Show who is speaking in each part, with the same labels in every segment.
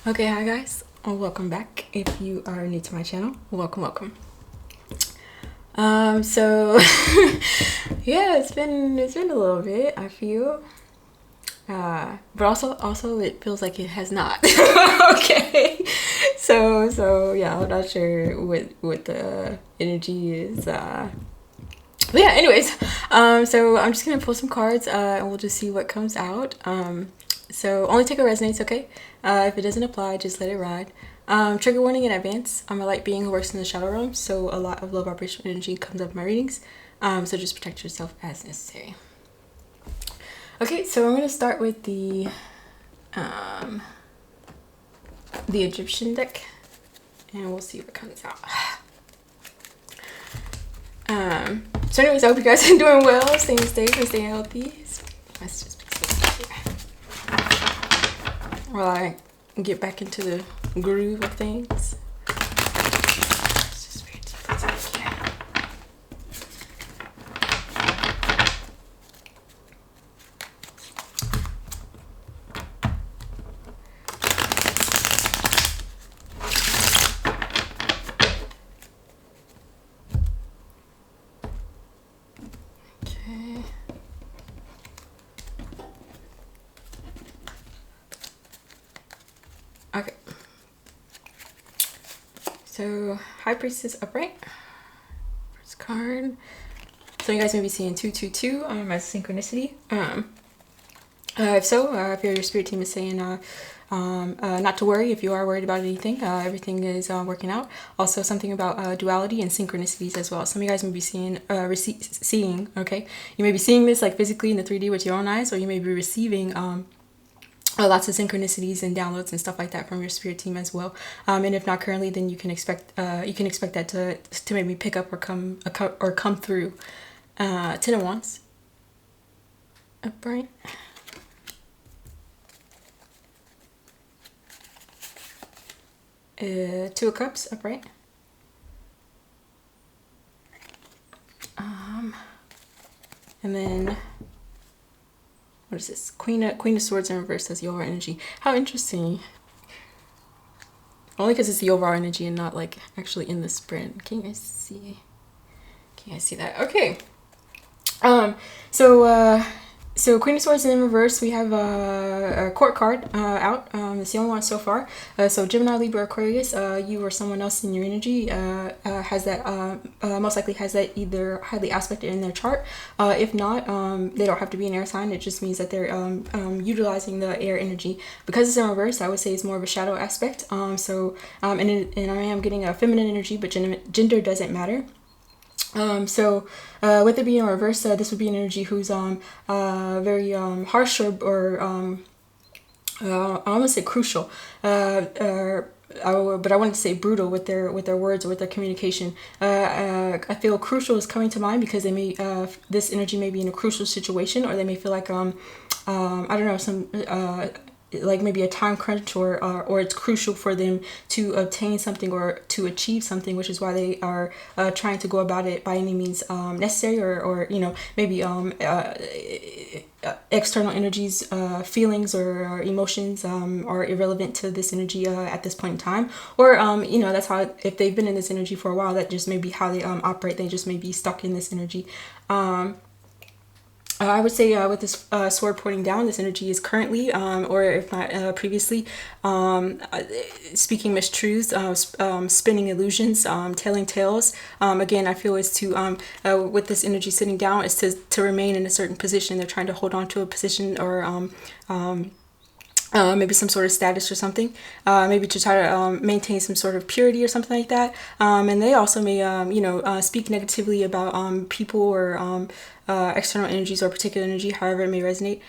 Speaker 1: Okay, hi guys, welcome back. If you are new to my channel, welcome. So yeah, it's been a little bit, I feel, but also it feels like it has not. Okay, so yeah, I'm not sure what the energy is. But yeah, anyways, so I'm just gonna pull some cards, and we'll just see what comes out. So only take what resonates, okay? If it doesn't apply, just let it ride. Trigger warning in advance. I'm a light being who works in the shadow realm, so a lot of low vibrational energy comes up in my readings. So just protect yourself as necessary. Okay, so I'm gonna start with the Egyptian deck, and we'll see what comes out. So anyways, I hope you guys are doing well, staying safe and staying healthy. Let's just pick some here while I get back into the groove of things. Let's just read some here. Okay. Okay. So High Priestess upright. First card. So you guys may be seeing 222 as synchronicity. If your spirit team is saying not to worry if you are worried about anything, everything is working out. Also something about duality and synchronicities as well. Some of you guys may be seeing, okay, you may be seeing this like physically in the 3D with your own eyes, or you may be receiving lots of synchronicities and downloads and stuff like that from your spirit team as well. And if not currently, then you can expect that to maybe pick up or come through. Ten of Wands upright. Two of Cups upright. And then what is this? Queen of Swords in reverse as the overall energy. How interesting. Only because it's the overall energy and not like actually in the sprint. Can you guys see? Can you guys see that? Okay. So Queen of Swords in reverse, we have a court card out. It's the only one so far. So Gemini, Libra, Aquarius, you or someone else in your energy has that, most likely has that either highly aspected in their chart. If not, they don't have to be an air sign. It just means that they're utilizing the air energy. Because it's in reverse, I would say it's more of a shadow aspect. And I am getting a feminine energy, but gender doesn't matter. With it being in reverse, this would be an energy who's very harsh or I want to say crucial, but I wanted to say brutal with their words or with their communication. I feel crucial is coming to mind because they may this energy may be in a crucial situation, or they may feel like I don't know, some like maybe a time crunch, or it's crucial for them to obtain something or to achieve something, which is why they are trying to go about it by any means necessary, or you know, maybe external energies, feelings or emotions are irrelevant to this energy at this point in time, or you know, that's how, if they've been in this energy for a while, that just may be how they operate. They just may be stuck in this energy. I would say with this sword pointing down, this energy is currently, or if not previously, speaking mistruths, spinning illusions, telling tales. Again, I feel is to, with this energy sitting down, is to remain in a certain position. They're trying to hold on to a position, or maybe some sort of status or something, maybe to try to maintain some sort of purity or something like that. And they also may, speak negatively about people, or external energies or particular energy, however it may resonate.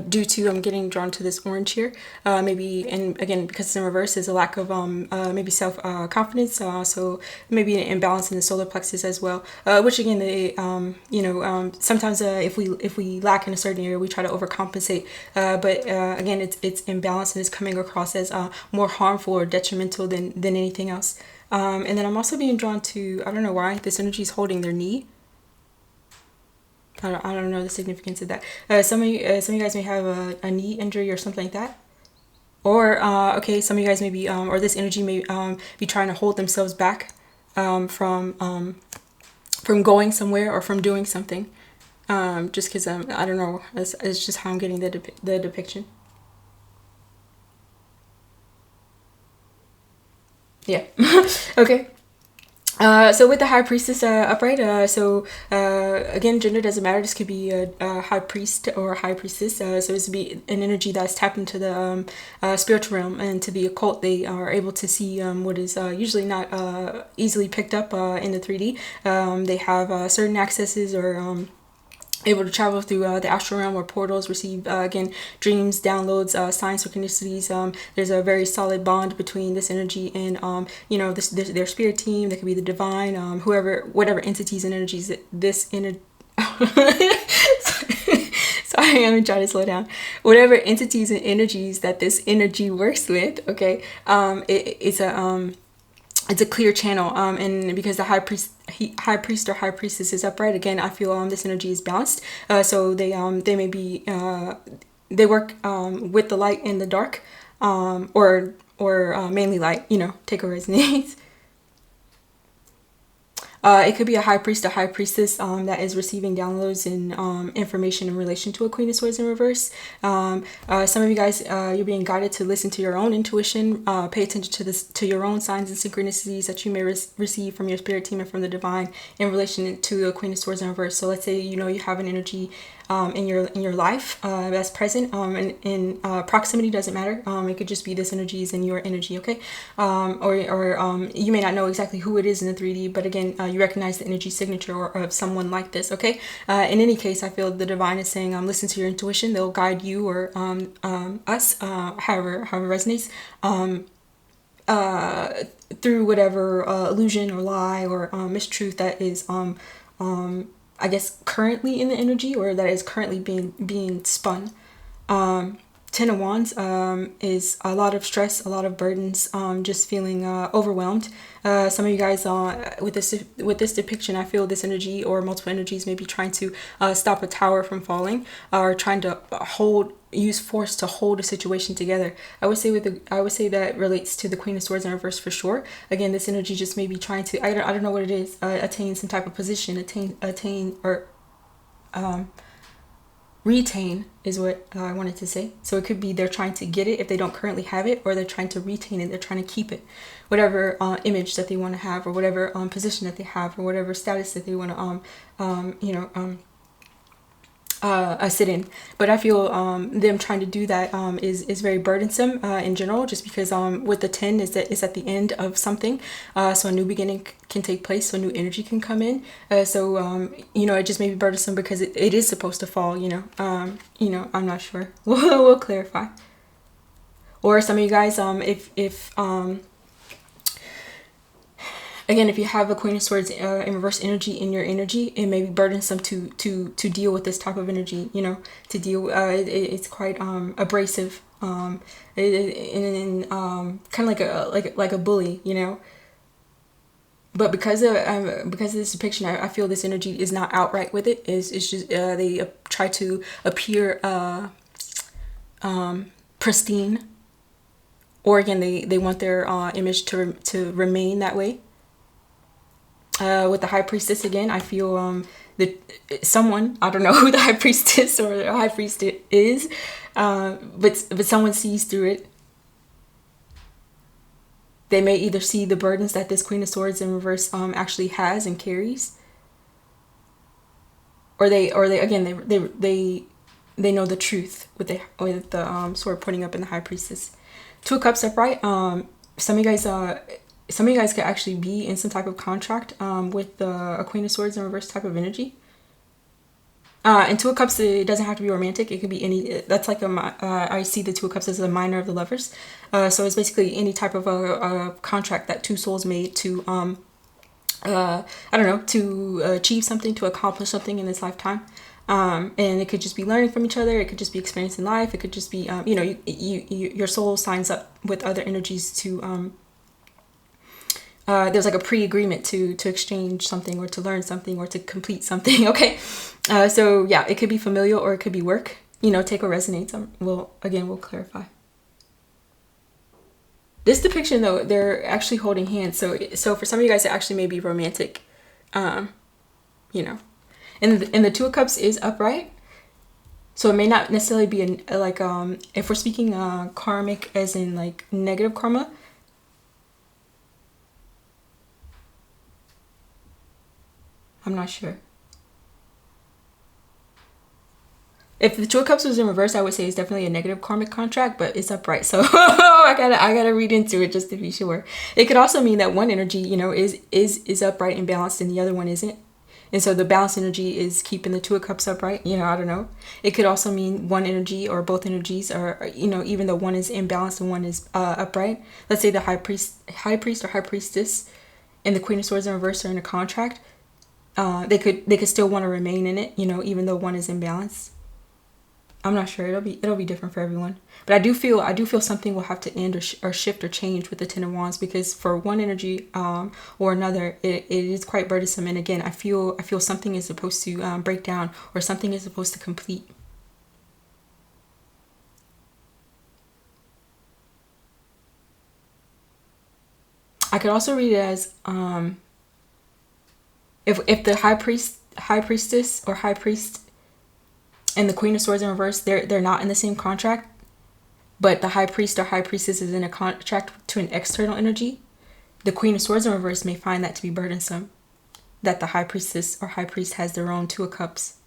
Speaker 1: Due to I'm getting drawn to this orange here, maybe, and again because it's in reverse, is a lack of maybe self confidence, so maybe an imbalance in the solar plexus as well, which again, they sometimes if we lack in a certain area, we try to overcompensate, but again, it's imbalance, and it's coming across as more harmful or detrimental than anything else. And then I'm also being drawn to, I don't know why, this energy is holding their knee. I don't know the significance of that. Some of you guys may have a knee injury or something like that. Or okay, some of you guys may be or this energy may be trying to hold themselves back from going somewhere or from doing something, just because I don't know, it's just how I'm getting the depiction. Yeah. Okay. So with the high priestess upright, again, gender doesn't matter. This could be a high priest or a high priestess. So this would be an energy that's tapped into the spiritual realm and to the occult. They are able to see what is usually not easily picked up in the 3D. They have certain accesses or able to travel through the astral realm or portals, receive again dreams, downloads, signs, synchronicities. There's a very solid bond between this energy and their spirit team. That could be the divine, whatever entities and energies that this energy. Sorry, I'm trying to slow down. Whatever entities and energies that this energy works with. Okay, it's a clear channel, and because the high priest or high priestess is upright, again, I feel this energy is balanced. So they may be they work with the light and the dark, or mainly light, take a resonance. It could be a high priest, a high priestess that is receiving downloads and information in relation to a Queen of Swords in reverse. Some of you guys, you're being guided to listen to your own intuition, pay attention to your own signs and synchronicities that you may receive from your spirit team and from the divine in relation to a Queen of Swords in reverse. So let's say you have an energy in your life that's present, and in proximity doesn't matter. It could just be this energy is in your energy, okay? Or you may not know exactly who it is in the 3D, but again, you recognize the energy signature of someone like this, okay? In any case, I feel the divine is saying, listen to your intuition. They'll guide you or us, however resonates, through whatever illusion or lie or mistruth that is I guess currently in the energy, or that is currently being spun. Ten of Wands is a lot of stress, a lot of burdens, just feeling overwhelmed. Some of you guys with this depiction, I feel this energy or multiple energies may be trying to stop a tower from falling, or trying to use force to hold a situation together. I would say that relates to the Queen of Swords in reverse for sure. Again, this energy just may be trying to, I don't know what it is, attain some type of position, attain or retain is what I wanted to say. So it could be they're trying to get it if they don't currently have it, or they're trying to retain it, they're trying to keep it, whatever image that they want to have, or whatever position that they have, or whatever status that they want to sit in. But I feel them trying to do that is very burdensome in general, just because with the 10 is that it's at the end of something, so a new beginning can take place, so new energy can come in. So it just may be burdensome because it is supposed to fall. I'm not sure. We'll clarify. Or some of you guys, if again, if you have a Queen of Swords in reverse energy in your energy, it may be burdensome to deal with this type of energy. To deal. It's quite abrasive, and kind of like a bully. But because of this depiction, I feel this energy is not outright with it. It's just they try to appear pristine, or again they want their image to remain that way. With the High Priestess, again, I feel that someone, I don't know who the High Priestess or the High Priest is, but someone sees through it. They may either see the burdens that this Queen of Swords in reverse actually has and carries, or they know the truth with the sword pointing up in the High Priestess. Two of Cups upright. Some of you guys could actually be in some type of contract with a Queen of Swords in reverse type of energy. And Two of Cups, it doesn't have to be romantic. It could be any. That's like I see the Two of Cups as a minor of the Lovers. So it's basically any type of a contract that two souls made to to achieve something, to accomplish something in this lifetime. And it could just be learning from each other. It could just be experiencing life. It could just be your soul signs up with other energies to there's like a pre-agreement to exchange something, or to learn something, or to complete something. Okay, so yeah, it could be familial or it could be work. Take what resonates. We'll clarify. This depiction though, they're actually holding hands. So for some of you guys, it actually may be romantic. You know, and the Two of Cups is upright. So it may not necessarily be like if we're speaking karmic as in like negative karma. I'm not sure. If the Two of Cups was in reverse, I would say it's definitely a negative karmic contract, but it's upright. So I gotta read into it just to be sure. It could also mean that one energy, you know, is upright and balanced and the other one isn't. And so the balanced energy is keeping the Two of Cups upright. You know, I don't know. It could also mean one energy or both energies are, you know, even though one is imbalanced and one is upright. Let's say the high priest or high priestess and the Queen of Swords in reverse are in a contract. They could still want to remain in it, you know, even though one is imbalanced. I'm not sure. It'll be different for everyone. But I do feel something will have to end or shift or change with the Ten of Wands, because for one energy or another, it is quite burdensome. And again, I feel something is supposed to break down, or something is supposed to complete. I could also read it as if the high priestess or high priest and the Queen of Swords in reverse, they're not in the same contract, but the high priest or high priestess is in a contract to an external energy. The Queen of Swords in reverse may find that to be burdensome, that the high priestess or high priest has their own Two of Cups.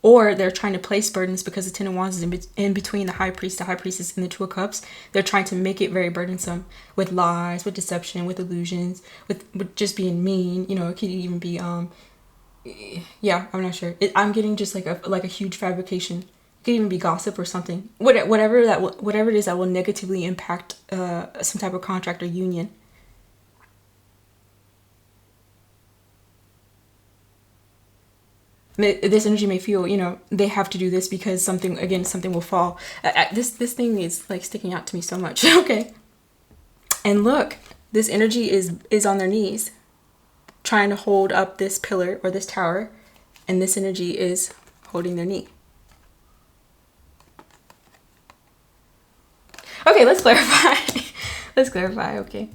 Speaker 1: Or they're trying to place burdens because the Ten of Wands is in between the high priest, the high priestess, and the Two of Cups. They're trying to make it very burdensome with lies, with deception, with illusions, with just being mean. You know, it could even be yeah, I'm not sure. I'm getting just like a huge fabrication. It could even be gossip or something. Whatever it is that will negatively impact some type of contract or union. This energy may feel, you know, they have to do this because something will fall. This thing is like sticking out to me so much. Okay. And look, this energy is on their knees, trying to hold up this pillar or this tower, and this energy is holding their knee. Okay, let's clarify. Let's clarify. Okay,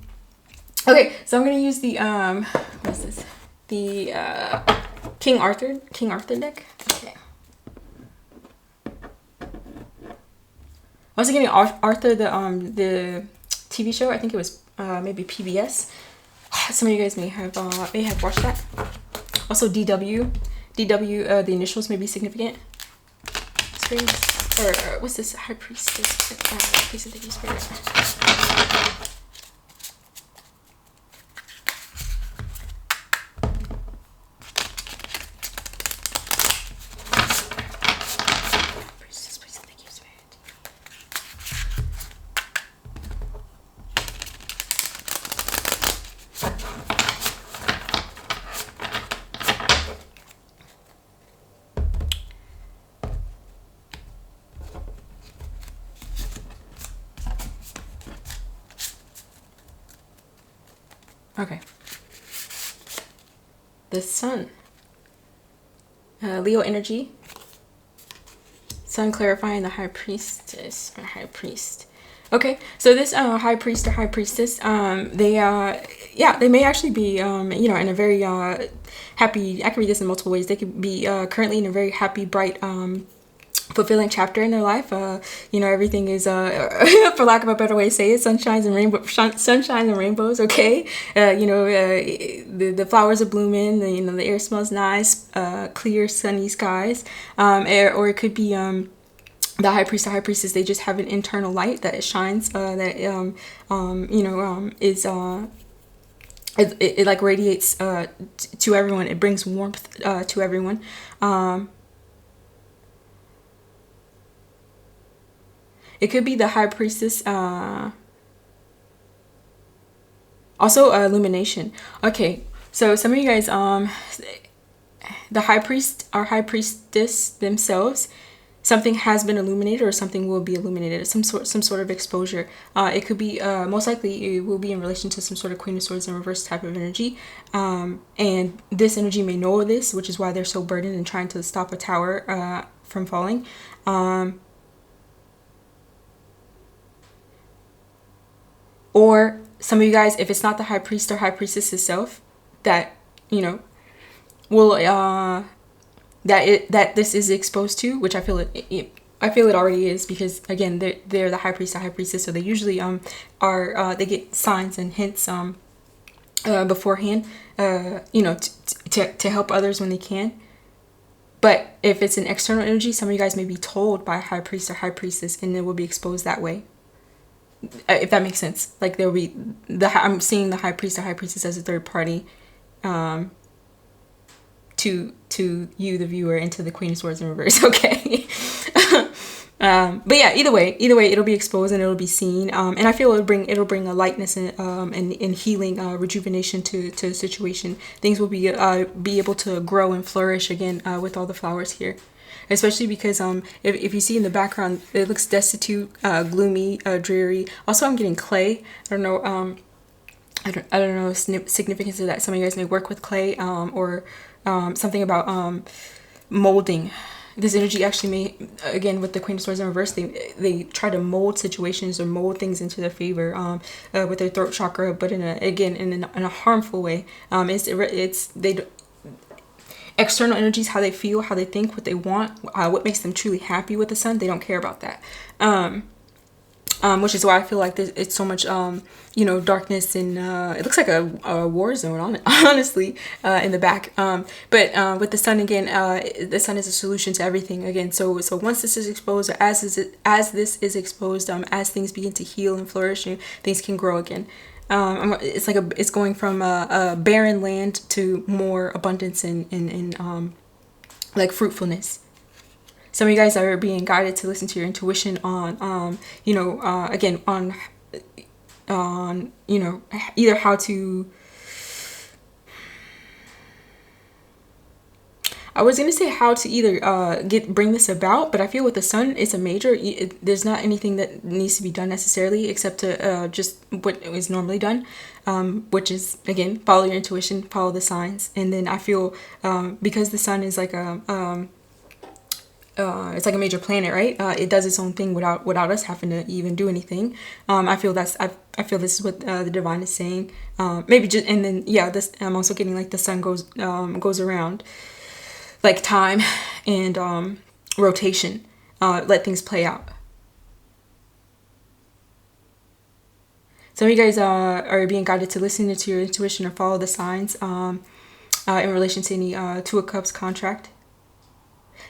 Speaker 1: so I'm gonna use the what's this? The King Arthur deck. Okay. I was getting Arthur, the TV show. I think it was maybe PBS. Some of you guys may have watched that. Also DW, the initials may be significant. Springs, or what's this? High Priestess. Please thank you, Spirit. Okay. The Sun. Leo energy. Sun clarifying the High Priestess or High Priest. Okay, so this High Priest or High Priestess, they may actually be, you know, in a very happy. I can read this in multiple ways. They could be currently in a very happy, bright, fulfilling chapter in their life. You know, everything is for lack of a better way to say it, sunshines and rainbows. Okay, you know, the flowers are blooming, you know, the air smells nice, clear sunny skies, or it could be the high priest or high priestess, they just have an internal light that shines, that you know, is it like radiates to everyone. It brings warmth to everyone. It could be the high priestess. Also, illumination. Okay, so some of you guys, the high priest or high priestess themselves, something has been illuminated or something will be illuminated. Some sort of exposure. It could be most likely it will be in relation to some sort of Queen of Swords in reverse type of energy. And this energy may know this, which is why they're so burdened and trying to stop a tower from falling. Or some of you guys, if it's not the high priest or high priestess itself, that, you know, will that this is exposed to, which I feel I feel it already is, because again, they're the high priest or high priestess, so they usually are they get signs and hints beforehand, you know, to help others when they can. But if it's an external energy, some of you guys may be told by a high priest or high priestess, and it will be exposed that way. If that makes sense. Like there will be I'm seeing the high priest or high priestess as a third party, to you, the viewer, and to the Queen of Swords in reverse. Okay. But yeah, either way, it'll be exposed and it'll be seen. And I feel it'll bring a lightness and healing, rejuvenation to a situation. Things will be able to grow and flourish again with all the flowers here. Especially because if you see in the background, it looks destitute, gloomy, dreary. Also, I'm getting clay. I don't know. I don't know significance of that. Some of you guys may work with clay, or something about molding. This energy actually may, again, with the Queen of Swords in reverse, they try to mold situations or mold things into their favor with their throat chakra, but in a harmful way. External energies, how they feel, how they think, what they want, what makes them truly happy with the sun, they don't care about that. Which is why I feel like it's so much, you know, darkness, and it looks like a war zone on it, honestly, in the back. But with the sun, again, the sun is a solution to everything again. So once this is exposed, or as this is exposed, as things begin to heal and flourish, things can grow again. It's going from a barren land to more abundance and like fruitfulness. Some of you guys are being guided to listen to your intuition on, you know, again, on, you know, either how to, I was going to say how to either bring this about, but I feel with the sun, it's a major, there's not anything that needs to be done necessarily, except to just what is normally done, which is, again, follow your intuition, follow the signs. And then I feel, because the sun is like it's like a major planet, right? It does its own thing without us having to even do anything. I feel this is what the divine is saying. Maybe just, and then yeah, this, I'm also getting like the sun goes around, like time and rotation. Let things play out. Some of you guys are being guided to listen to your intuition or follow the signs in relation to any Two of Cups contract.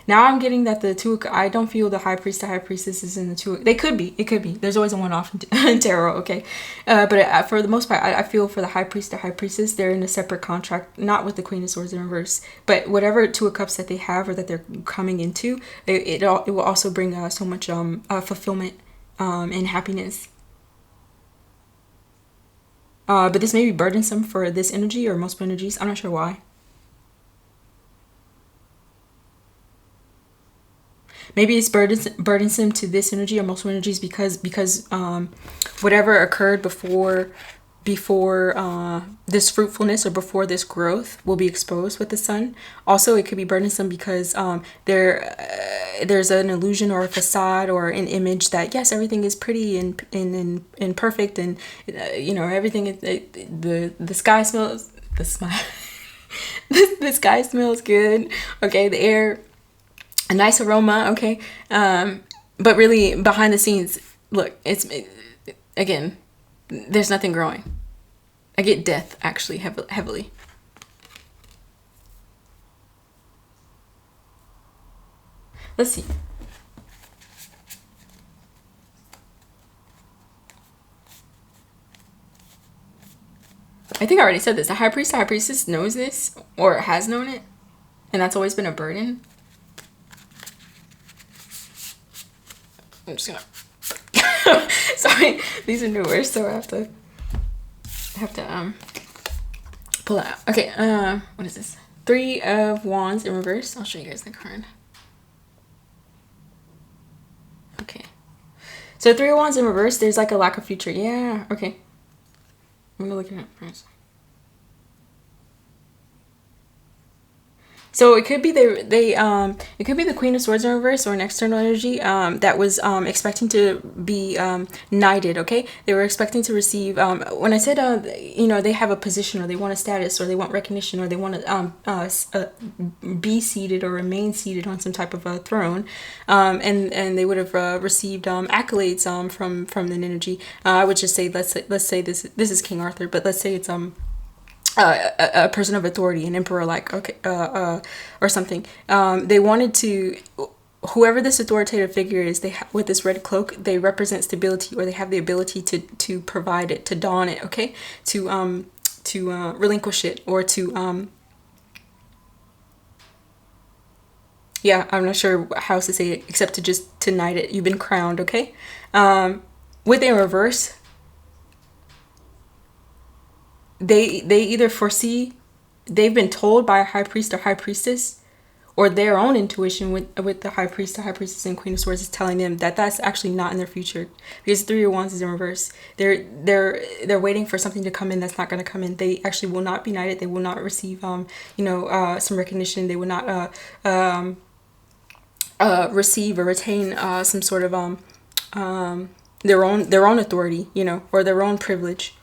Speaker 1: Now I'm getting that I don't feel the high priest, the high priestess is in the two. They could be. It could be. There's always a one-off in tarot, okay? But for the most part, I feel for the high priest, the high priestess, they're in a separate contract, not with the Queen of Swords in reverse. But whatever Two of Cups that they have or that they're coming into, it will also bring so much fulfillment and happiness. But this may be burdensome for this energy or multiple energies. I'm not sure why. Maybe it's burdensome to this energy or multiple energies because whatever occurred before this fruitfulness or before this growth will be exposed with the sun. Also, it could be burdensome because there's an illusion or a facade or an image that yes, everything is pretty and perfect, and you know, everything is, the sky smells the sky smells good. Okay, the air, a nice aroma, okay, but really behind the scenes, look, again, there's nothing growing. I get death actually heavily. Let's see. I think I already said this. The high priest, the high priestess knows this or has known it, and that's always been a burden. I'm just gonna sorry, these are newer, so I have to pull it out. Okay, what is this? Three of Wands in reverse. I'll show you guys the card. Okay, so Three of Wands in reverse, there's like a lack of future. Yeah, okay, I'm gonna look it up first. So it could be it could be the Queen of Swords in reverse, or an external energy that was expecting to be knighted. Okay, they were expecting to receive. When I said they have a position, or they want a status, or they want recognition, or they want to be seated or remain seated on some type of a throne, and they would have received accolades from the energy. I would just say let's say this is King Arthur, but let's say it's a person of authority, an emperor, like, okay, or something. They wanted to, whoever this authoritative figure is, with this red cloak, they represent stability, or they have the ability to provide it, to don it, okay, to relinquish it, or to yeah, I'm not sure how else to say it except to just to knight it. You've been crowned, okay. With in reverse, they either foresee, they've been told by a high priest or high priestess, or their own intuition with the high priest, the high priestess, and Queen of Swords is telling them that that's actually not in their future, because Three of Wands is in reverse. They're waiting for something to come in that's not going to come in. They actually will not be knighted. They will not receive some recognition. They will not receive or retain some sort of their own authority, or their own privilege.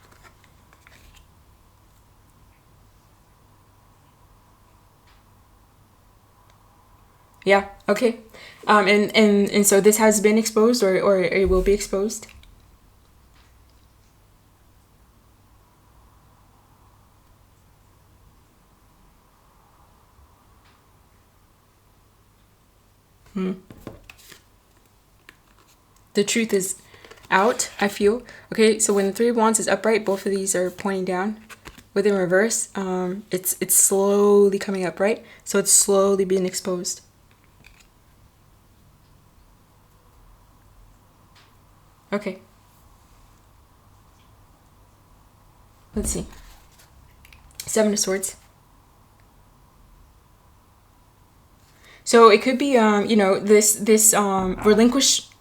Speaker 1: Yeah, okay. And so this has been exposed, or it will be exposed. The truth is out, I feel. Okay, so when the Three of Wands is upright, both of these are pointing down. Within reverse, it's slowly coming upright, so it's slowly being exposed. Okay. Let's see. Seven of Swords. So it could be this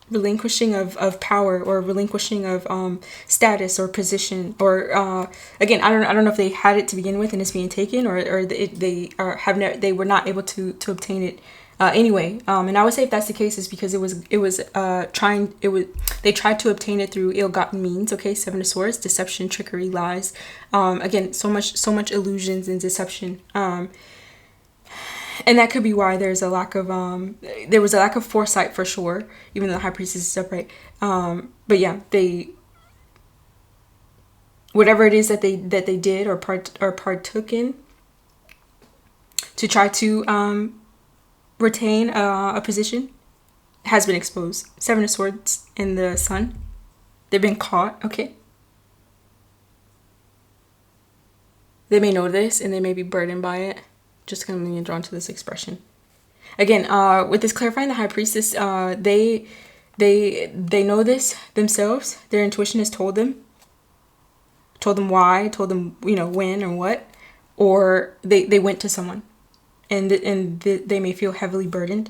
Speaker 1: relinquishing of power, or relinquishing of status or position, or again, I don't know if they had it to begin with and it's being taken, or they were not able to obtain it anyway. And I would say if that's the case, is because they tried to obtain it through ill-gotten means. Okay, Seven of Swords, deception, trickery, lies. Again, so much illusions and deception. And that could be why there was a lack of foresight, for sure, even though the High Priestess is upright. But yeah, whatever it is that they did or partook in to try to retain a position has been exposed. Seven of Swords in the Sun. They've been caught, okay? They may know this and they may be burdened by it. Just kind of being drawn to this expression. Again, with this clarifying the High Priestess, they know this themselves. Their intuition has told them why, told them when or what, or they went to someone, and they may feel heavily burdened.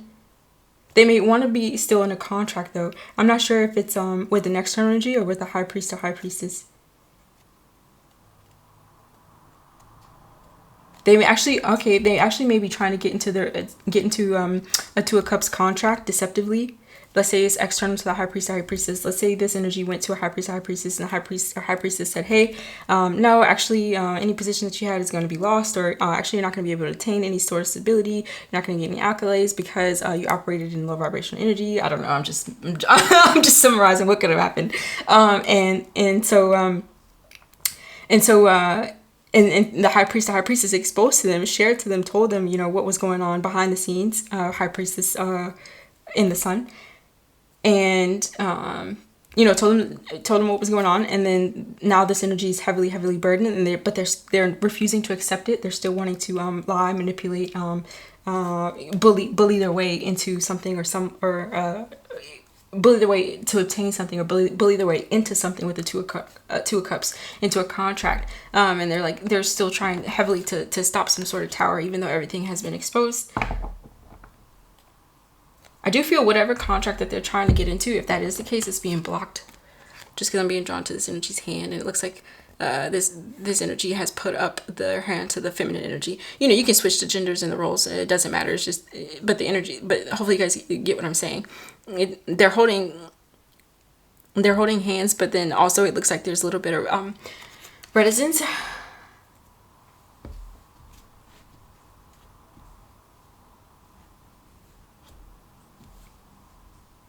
Speaker 1: They may want to be still in a contract though. I'm not sure if it's with an external energy or with a High Priest or High Priestess. They actually may be trying to get into a Two of Cups contract deceptively. Let's say it's external to the High Priest or High Priestess. Let's say this energy went to a High Priest or High Priestess, and the High Priest or High Priestess said, hey, no, actually, any position that you had is going to be lost, or actually you're not going to be able to attain any sort of stability. You're not going to get any accolades because you operated in low vibrational energy. I don't know. I'm just summarizing what could have happened. And the High Priest or High Priestess exposed to them, shared to them, told them, what was going on behind the scenes. High Priestess in the Sun, and told them what was going on. And then now this energy is heavily burdened, and they're refusing to accept it. They're still wanting to lie, manipulate, bully their way into something, or bully their way to obtain something, or bully their way into something with the Two of Cups, into a contract. And they're still trying heavily to stop some sort of tower, even though everything has been exposed. I do feel whatever contract that they're trying to get into, if that is the case, it's being blocked. Just because I'm being drawn to this energy's hand, and it looks like this energy has put up their hand to the feminine energy. You know, you can switch the genders and the roles. It doesn't matter. It's just, but the energy. But hopefully, you guys get what I'm saying. They're holding hands, but then also it looks like there's a little bit of reticence.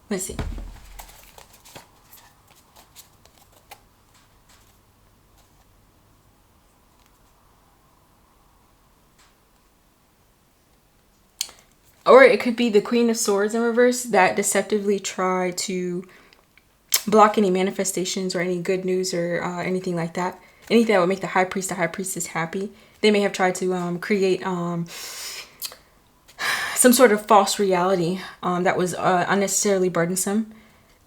Speaker 1: Let's see. Or it could be the Queen of Swords in reverse that deceptively try to block any manifestations or any good news or anything like that. Anything that would make the High Priest, the High Priestess happy. They may have tried to create some sort of false reality that was unnecessarily burdensome.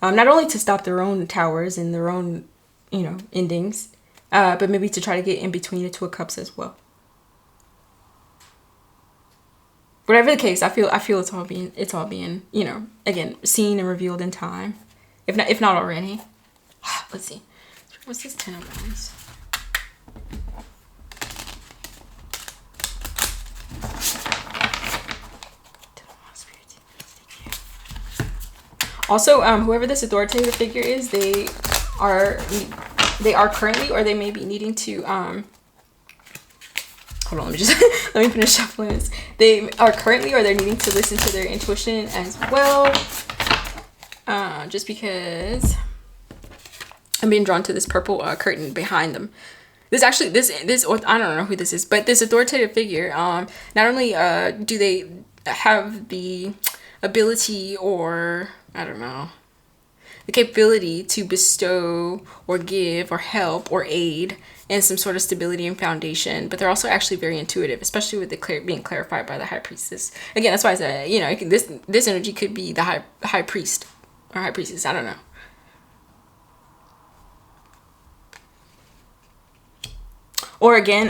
Speaker 1: Not only to stop their own towers and their own, you know, endings, but maybe to try to get in between the Two of Cups as well. Whatever the case, I feel it's all being, you know, again, seen and revealed in time, if not already. Let's see, what's this 10 of Wands? Also, whoever this authoritative figure is, they are currently, or they may be needing to hold on, let me finish shuffling this. They are currently, or they're needing to listen to their intuition as well. Just because I'm being drawn to this purple curtain behind them. This I don't know who this is, but this authoritative figure, not only do they have the ability, or I don't know, the capability to bestow or give or help or aid in some sort of stability and foundation, but they're also actually very intuitive, especially with the being clarified by the High Priestess. Again, that's why I said, you know, this energy could be the high priest or High Priestess. I don't know. Or again,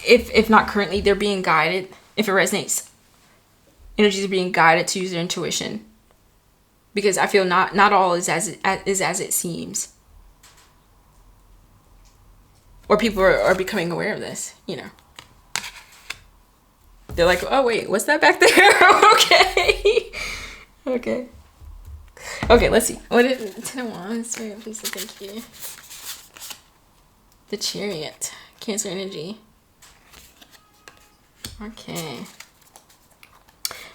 Speaker 1: if not currently, they're being guided. If it resonates, energies are being guided to use their intuition, because I feel not all is as it seems. Or people are becoming aware of this, you know. They're like, oh wait, what's that back there? Okay. Okay, let's see. What is 10 of Wands? Please, thank you. The Chariot. Cancer energy. Okay.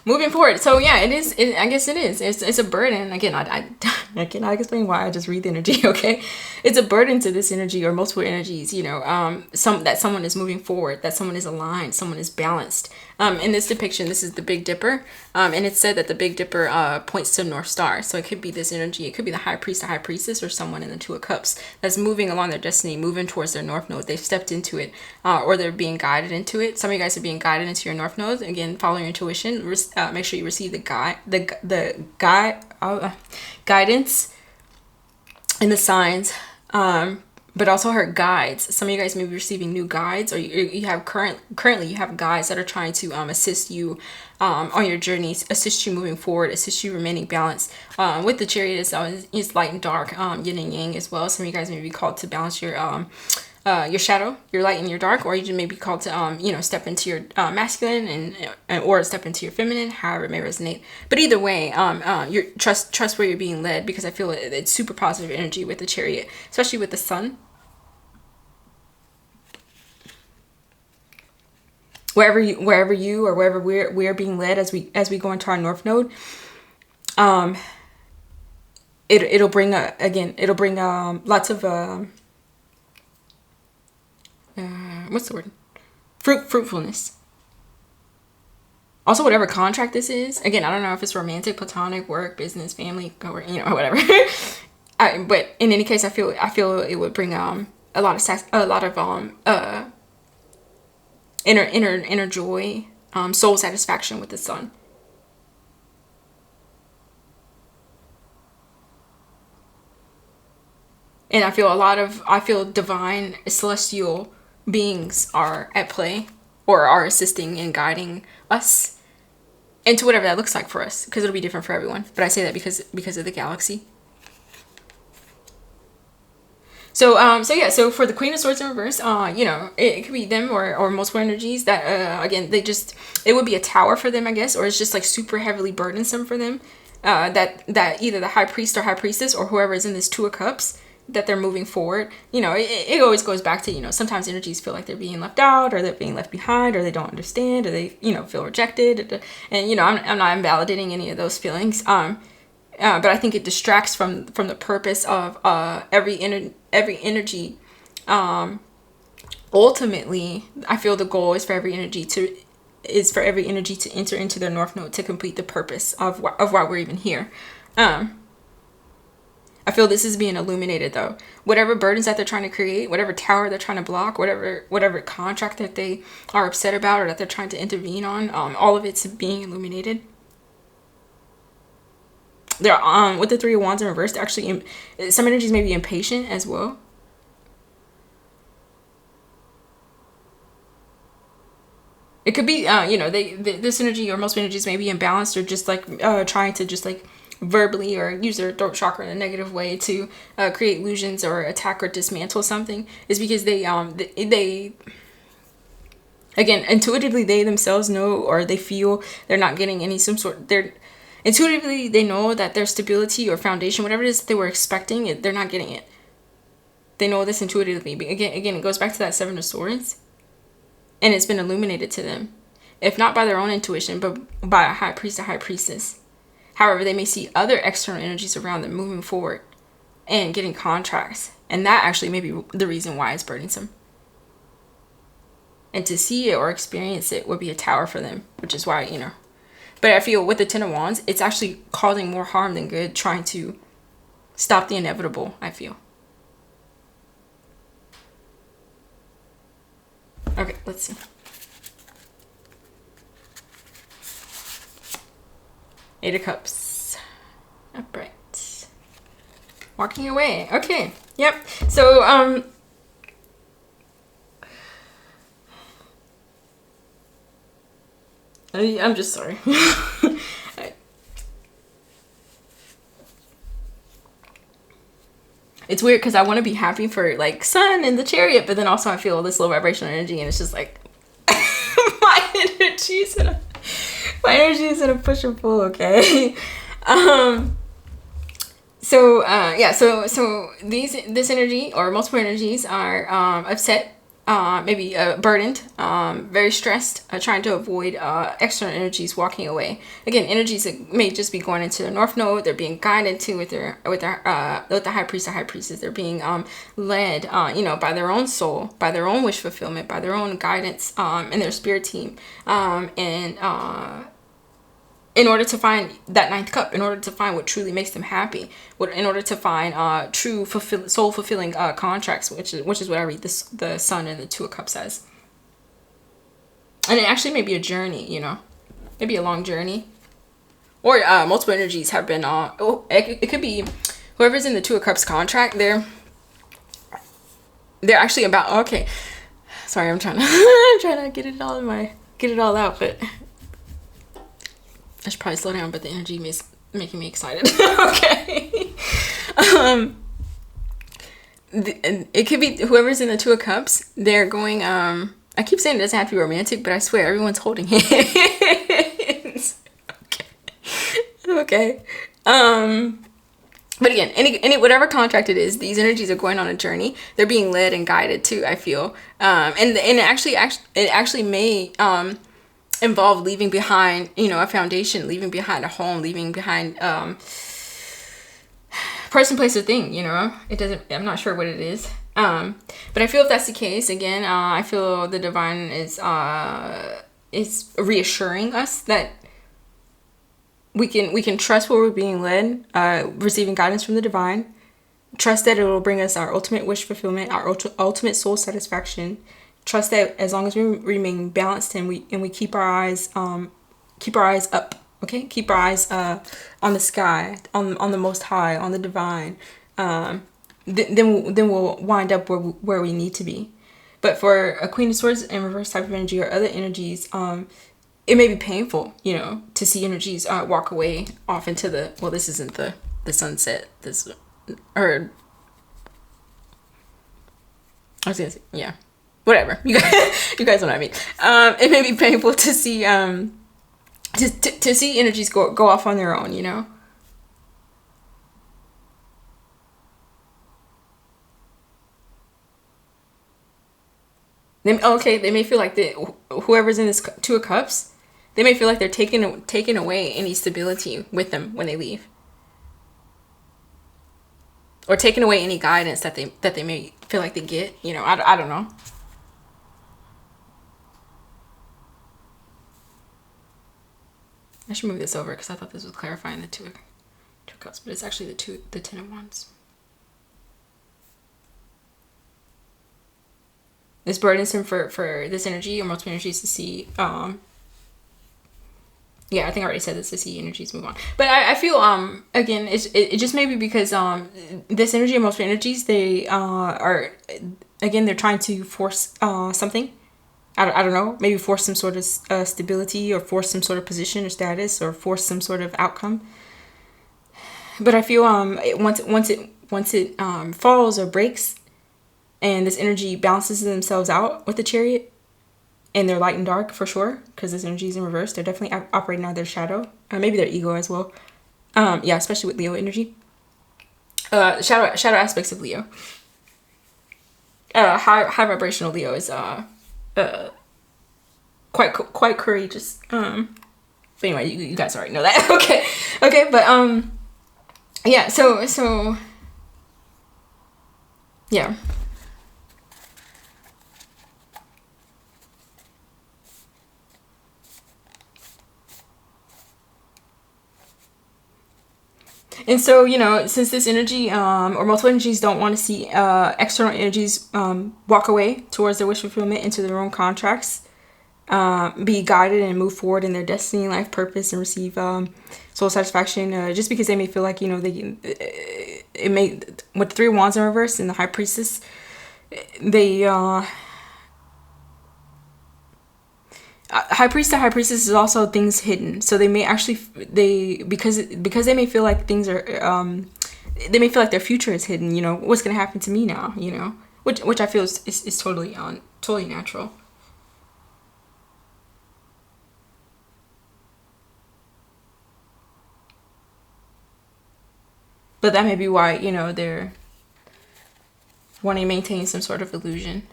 Speaker 1: Moving forward. So yeah, it is. I guess it is. It's a burden. Again, I cannot explain why. I just read the energy. Okay, it's a burden to this energy or multiple energies. You know, that someone is moving forward, that someone is aligned, someone is balanced. In this depiction, this is the Big Dipper, and it's said that the Big Dipper points to North Star. So it could be this energy. It could be the High Priest, the High Priestess, or someone in the Two of Cups that's moving along their destiny, moving towards their North Node. They've stepped into it, or they're being guided into it. Some of you guys are being guided into your North Node. Again, follow your intuition. Make sure you receive the guidance and the signs, but also her guides. Some of you guys may be receiving new guides, or you have currently you have guides that are trying to assist you on your journey, assist you moving forward, assist you remaining balanced. With the Chariot, it's light and dark, yin and yang as well. Some of you guys may be called to balance your shadow, your light and your dark, or you just may be called to you know, step into your masculine and or step into your feminine, however it may resonate. But either way, you trust where you're being led, because I feel it's super positive energy with the Chariot, especially with the Sun. Wherever you or wherever we're being led as we go into our North Node, it'll bring lots of what's the word? Fruitfulness. Also, whatever contract this is, again, I don't know if it's romantic, platonic, work, business, family, or, you know, whatever. But in any case, I feel it would bring a lot of inner joy, soul satisfaction with the Sun. And I feel divine, celestial beings are at play, or are assisting and guiding us into whatever that looks like for us, because it'll be different for everyone. But I say that because of the galaxy. So for the Queen of Swords in reverse, it could be them or multiple energies that again it would be a tower for them, I guess, or it's just like super heavily burdensome for them. That either the High Priest or High Priestess or whoever is in this Two of Cups, that they're moving forward. It always goes back to, sometimes energies feel like they're being left out, or they're being left behind, or they don't understand, or they feel rejected, and I'm not invalidating any of those feelings. But I think it distracts from the purpose of every energy. Ultimately, I feel the goal is for every energy to enter into their North Node to complete the purpose of why we're even here. I feel this is being illuminated, though. Whatever burdens that they're trying to create, whatever tower they're trying to block, whatever contract that they are upset about or that they're trying to intervene on, all of it's being illuminated. They're with the Three of Wands in reverse, actually some energies may be impatient as well. It could be this energy or most energies may be imbalanced, or just like trying to just like verbally or use their throat chakra in a negative way to create illusions or attack or dismantle something, is because they again, intuitively they themselves know, or they feel they're not getting any intuitively, they know that their stability or foundation, whatever it is they were expecting, they're not getting it. They know this intuitively. Again, it goes back to that Seven of Swords. And it's been illuminated to them. If not by their own intuition, but by a High Priest or High Priestess. However, they may see other external energies around them moving forward and getting contracts. And that actually may be the reason why it's burdensome. And to see it or experience it would be a tower for them. Which is why, But I feel with the Ten of Wands, it's actually causing more harm than good, trying to stop the inevitable, I feel. Okay, let's see. Eight of Cups. Upright. Walking away. Okay, yep. So, I'm just sorry. It's weird because I want to be happy for like Sun and the Chariot, but then also I feel this low vibrational energy, and it's just like my energy is in a push and pull. Okay. So this energy or multiple energies are upset, maybe burdened, very stressed, trying to avoid external energies walking away. Again, energies that may just be going into the North Node. They're being guided to with the High Priest or High Priestess. They're being led, by their own soul, by their own wish fulfillment, by their own guidance, and their spirit team, in order to find that ninth cup, in order to find what truly makes them happy, in order to find true soul fulfilling contracts, which is what I read the Sun and the Two of Cups as. And it actually may be a journey, maybe a long journey, or multiple energies have been. It could be whoever's in the Two of Cups contract. They're actually about. Okay, sorry, I'm trying to get it all out, but. I should probably slow down, but the energy is making me excited. Okay. It could be whoever's in the Two of Cups. They're going. I keep saying it doesn't have to be romantic, but I swear everyone's holding hands. Okay. But again, any whatever contract it is, these energies are going on a journey. They're being led and guided too, I feel. And it actually may involve leaving behind, a foundation, leaving behind a home, leaving behind person, place, or thing. It doesn't. I'm not sure what it is. But I feel if that's the case, again, I feel the divine is reassuring us that we can trust where we're being led, receiving guidance from the divine. Trust that it will bring us our ultimate wish fulfillment, our ultimate soul satisfaction. Trust that as long as we remain balanced and we keep our eyes up, okay, keep our eyes on the sky, on the Most High, on the divine, then we'll wind up where we need to be. But for a Queen of Swords in reverse type of energy or other energies, it may be painful, to see energies walk away off into the, well, this isn't the sunset, or I was gonna say, yeah, whatever. You guys know what I mean. It may be painful to see to see energies go off on their own, you know. They may feel like whoever's in this Two of Cups, they may feel like they're taking away any stability with them when they leave, or taking away any guidance that they may feel like they get. You know, I don't know. I should move this over because I thought this was clarifying the two of Cups, but it's actually the Ten of Wands. It's burdensome for this energy or multiple energies to see. Yeah, I think I already said this, to see energies move on. But I feel again, it just may be because this energy and multiple energies, they are, again, they're trying to force something. I don't know, maybe force some sort of stability, or force some sort of position or status, or force some sort of outcome. But I feel once it falls or breaks, and this energy balances themselves out with the Chariot, and they're light and dark for sure, because this energy is in reverse. They're definitely operating out of their shadow, maybe their ego as well. Yeah, especially with Leo energy. Shadow aspects of Leo. High vibrational Leo is quite courageous. But anyway, you guys already know that. okay, but yeah. So yeah. And so, you know, since this energy or multiple energies don't want to see external energies walk away towards their wish fulfillment into their own contracts, be guided and move forward in their destiny, life purpose, and receive soul satisfaction, just because they may feel like, you know, it may, with the Three of Wands in reverse and the High Priestess, they High Priest to High Priestess is also things hidden. So they may actually, because they may feel like things are, they may feel like their future is hidden. You know, what's gonna happen to me now? You know, which I feel is totally natural. But that may be why, you know, they're wanting to maintain some sort of illusion.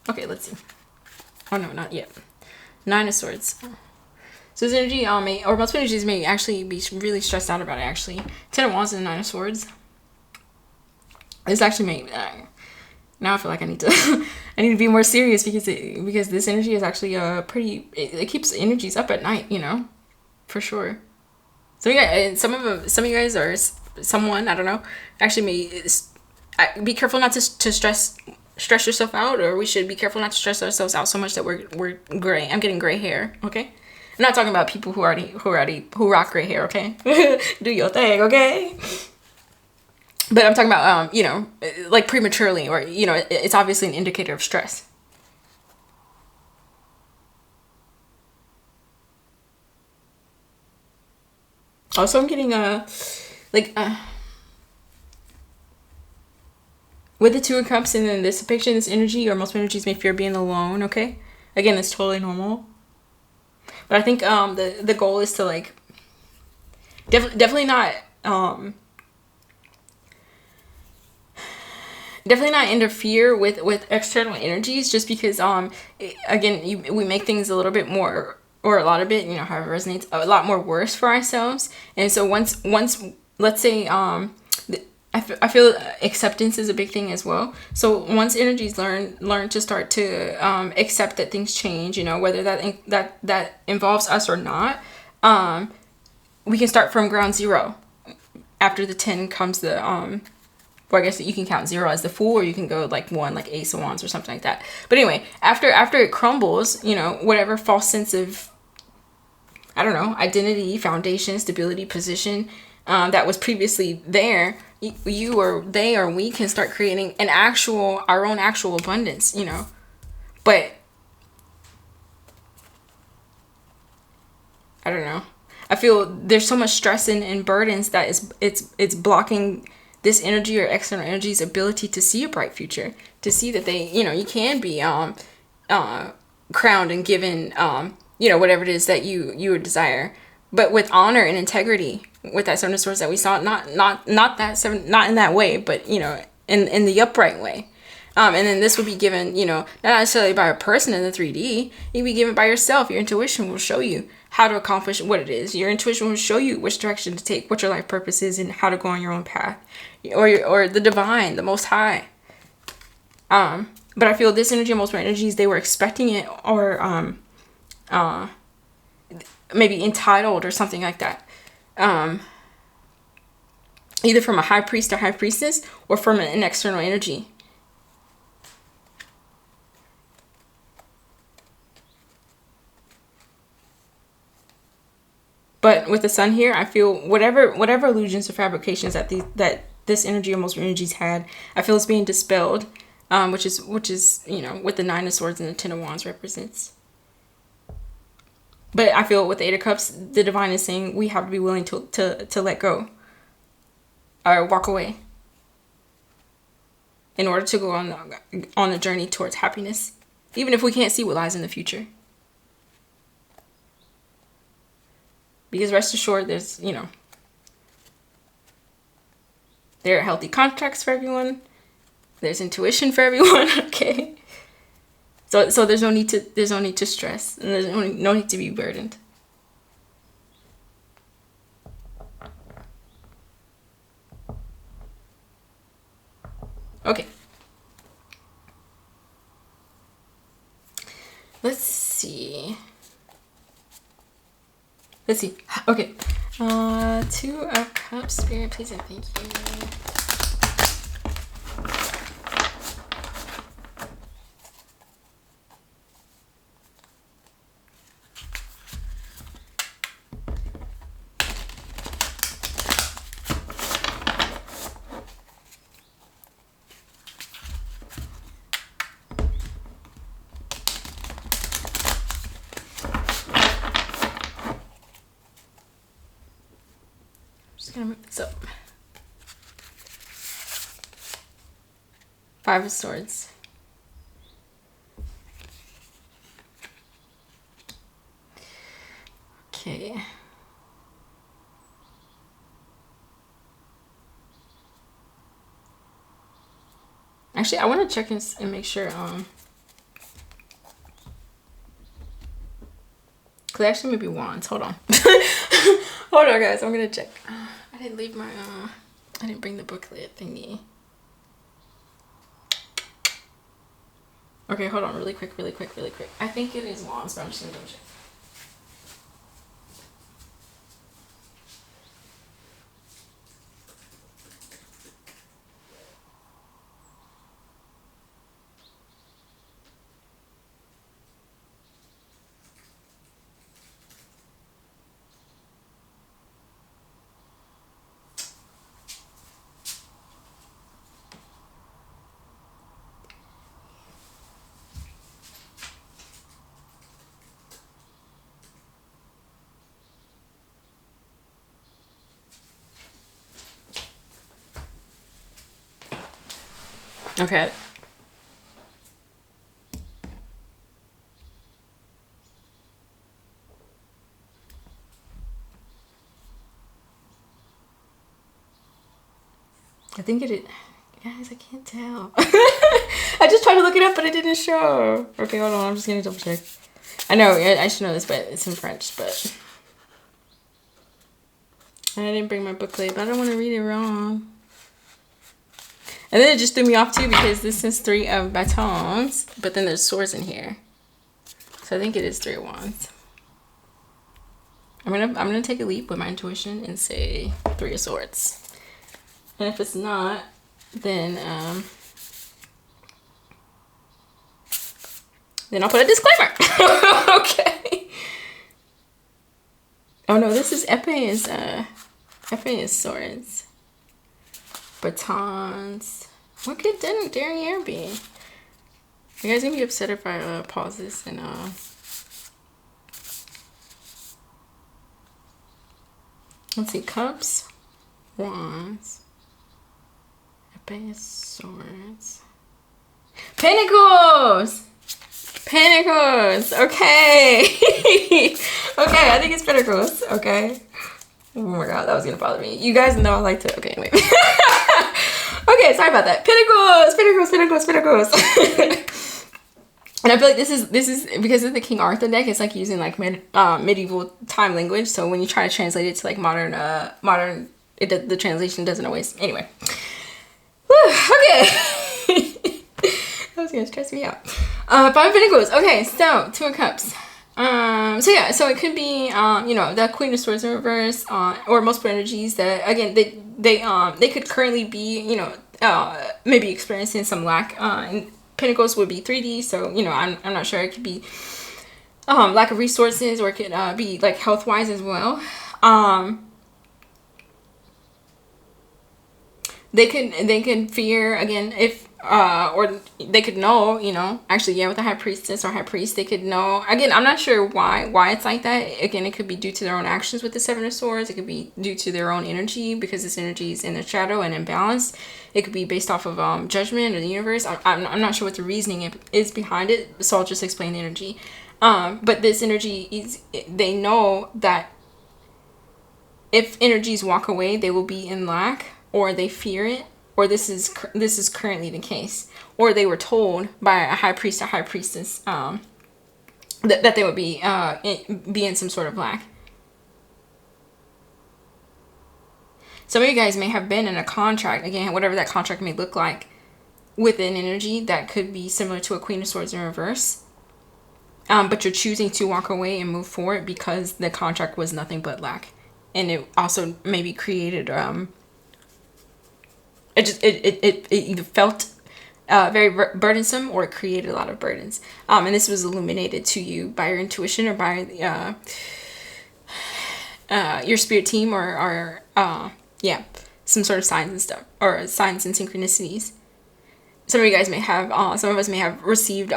Speaker 1: Okay, let's see. Oh no, not yet. Nine of Swords. So this energy or multiple energies may actually be really stressed out about it, actually. Ten of Wands and Nine of Swords. This actually may now I feel like I need to I need to be more serious, because this energy is actually pretty, it keeps energies up at night, you know, for sure. So yeah, some of you guys, or someone, I don't know, actually may be careful not to stress yourself out, or we should be careful not to stress ourselves out so much that we're gray. I'm getting gray hair, okay? I'm not talking about people who rock gray hair, okay? Do your thing, okay? But I'm talking about you know, like prematurely, or you know, it's obviously an indicator of stress. Also, I'm getting with the Two of Cups and then this depiction, this energy or multiple energies may fear being alone, okay? Again, it's totally normal. But I think the goal is to, like, definitely not interfere with external energies, just because again, we make things a little bit more, or a lot of it, you know, however it resonates, a lot more worse for ourselves. And so once let's say I feel acceptance is a big thing as well. So once energies learn to start to accept that things change, you know, whether that involves us or not, we can start from ground zero. After the 10 comes the well, I guess you can count 0 as the Fool, or you can go like 1, like Ace of Wands or something like that. But anyway, after it crumbles, you know, whatever false sense of, I don't know, identity, foundation, stability, position that was previously there, you or they or we can start creating our own actual abundance, you know. But I don't know. I feel there's so much stress and burdens that it's blocking this energy or external energy's ability to see a bright future, to see that they, you can be crowned and given, whatever it is that you would desire, but with honor and integrity, with that Seven of Swords that we saw, not in that way, but in the upright way. And then this will be given, not necessarily by a person in the 3D. You'll be given by yourself. Your intuition will show you how to accomplish what it is. Your intuition will show you which direction to take, what your life purpose is, and how to go on your own path. Or the divine, the Most High. But I feel this energy and multiple energies, they were expecting it, or maybe entitled or something like that. Either from a high priest or high priestess, or from an external energy. But with the Sun here, I feel whatever illusions or fabrications that this energy or multiple energies had, I feel it's being dispelled, which is what the Nine of Swords and the Ten of Wands represents. But I feel with the Eight of Cups, the divine is saying we have to be willing to let go or walk away in order to go on the journey towards happiness, even if we can't see what lies in the future. Because rest assured, there's, there are healthy contracts for everyone. There's intuition for everyone. Okay. So there's no need to stress, and there's no need to be burdened. Okay. Let's see. Okay. Two of Cups, Spirit, please and thank you. Just gonna move this up. Five of Swords. Okay. Actually, I want to check and make sure. Cause actually maybe wands. Hold on. Hold on, guys. I'm gonna check. I didn't leave my. I didn't bring the booklet thingy. Okay, hold on, really quick. I think it is wands, but I'm just gonna double check. Okay. I think it is. Guys, I can't tell. I just tried to look it up, but it didn't show. Okay, hold on. I'm just gonna double check. I know, I should know this, but it's in French, but. I didn't bring my booklet, but I don't want to read it wrong. And then it just threw me off too because this is Three of Batons, but then there's swords in here. So I think it is Three of Wands. I'm gonna take a leap with my intuition and say Three of Swords. And if it's not, then I'll put a disclaimer. Okay. Oh no, this is épée is swords. Batons. What could Daring Air be? You guys gonna be upset if I pause this and let's see, cups, wands. Page of Swords. Pentacles! Pentacles! Okay. Okay, I think it's Pentacles. Okay. Oh my god, that was gonna bother me. You guys know I like to... Okay, anyway. Okay, sorry about that. Pentacles! Pentacles! Pentacles! Pentacles! And I feel like this is because of the King Arthur deck. It's like using like medieval time language. So when you try to translate it to like modern, the translation doesn't always. Anyway, whew, okay, that was gonna stress me out. Five of Pentacles. Okay, so Two of Cups. So yeah, so it could be you know, the Queen of Swords in reverse, or multiple energies that again they could currently be, you know, maybe experiencing some lack. And Pentacles would be 3D, so you know, I'm not sure. It could be lack of resources, or it could be like health wise as well. They could fear again if or they could know, you know, actually, yeah, with the High Priestess or High Priest, they could know. Again, I'm not sure why it's like that. Again, it could be due to their own actions with the Seven of Swords. It could be due to their own energy, because this energy is in their shadow and imbalanced. It could be based off of judgment or the universe. I'm not sure what the reasoning is behind it, so I'll just explain the energy. But this energy is, they know that if energies walk away, they will be in lack, or they fear it, or this is currently the case, or they were told by a high priest or high priestess that they would be in some sort of lack. Some of you guys may have been in a contract, again, whatever that contract may look like, with an energy that could be similar to a Queen of Swords in reverse. But you're choosing to walk away and move forward because the contract was nothing but lack. And it also maybe created it either felt very burdensome, or it created a lot of burdens. And this was illuminated to you by your intuition, or by your spirit team, or yeah, some sort of signs and stuff, or signs and synchronicities. Some of you guys may have, some of us may have received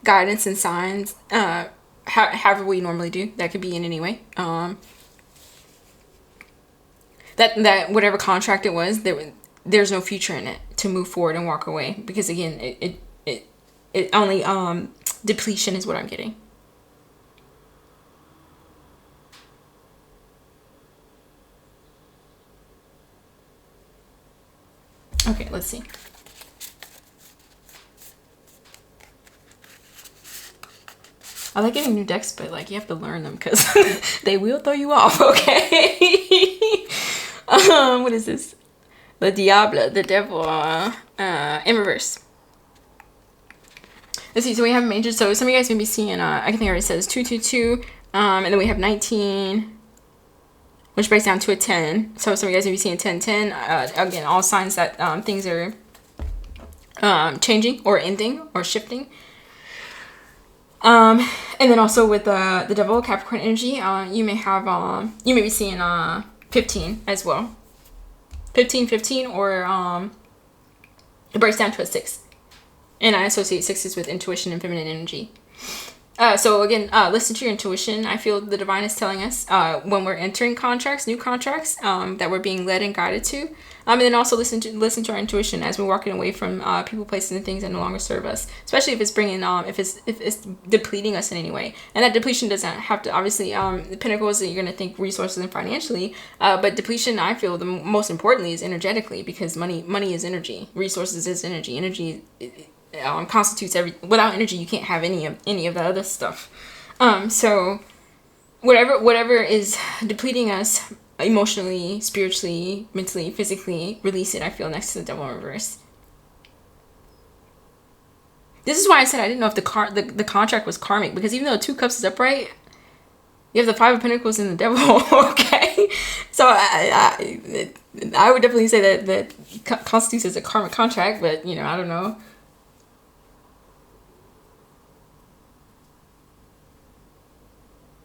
Speaker 1: guidance and signs, however we normally do. That could be in any way. That whatever contract it was, there's no future in it to move forward and walk away, because again, it only depletion is what I'm getting. Okay, let's see. I like getting new decks, but like you have to learn them because they will throw you off. Okay. What is this? The Diablo, the Devil, in reverse. Let's see. So we have major. So some of you guys may be seeing. I think it already says 222. And then we have 19, which breaks down to a 10. So some of you guys may be seeing 10, 10. Again, all signs that things are changing or ending or shifting. And then also with the Devil, Capricorn energy, you may have you may be seeing 15 as well. 15, or it breaks down to a 6. And I associate 6s with intuition and feminine energy. So again, listen to your intuition. I feel the divine is telling us when we're entering contracts, new contracts, that we're being led and guided to. And then also listen to our intuition as we're walking away from people, places, and things that no longer serve us. Especially if it's bringing if it's depleting us in any way. And that depletion doesn't have to, obviously, the Pentacles that you're gonna think resources and financially, but depletion, I feel the most importantly, is energetically, because money is energy, resources is energy. Energy constitutes every. Without energy, you can't have any of that other stuff. So whatever is depleting us emotionally, spiritually, mentally, physically, release it. I feel next to the Devil in reverse. This is why I said I didn't know if the contract was karmic, because even though 2 Cups is upright, you have the 5 of Pentacles and the Devil. Okay, so I would definitely say that constitutes as a karmic contract, but you know, I don't know.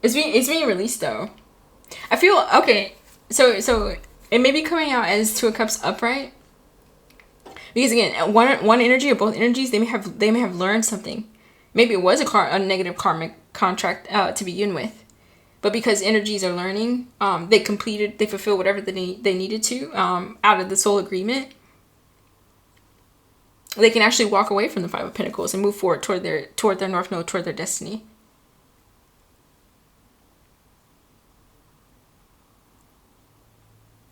Speaker 1: It's being released though. I feel okay. So it may be coming out as 2 of Cups upright, because again, one energy or both energies, they may have learned something. Maybe it was a negative karmic contract to begin with, but because energies are learning, they fulfilled whatever they needed to out of the soul agreement. they can actually walk away from the Five of Pentacles and move forward toward their North Node, toward their destiny.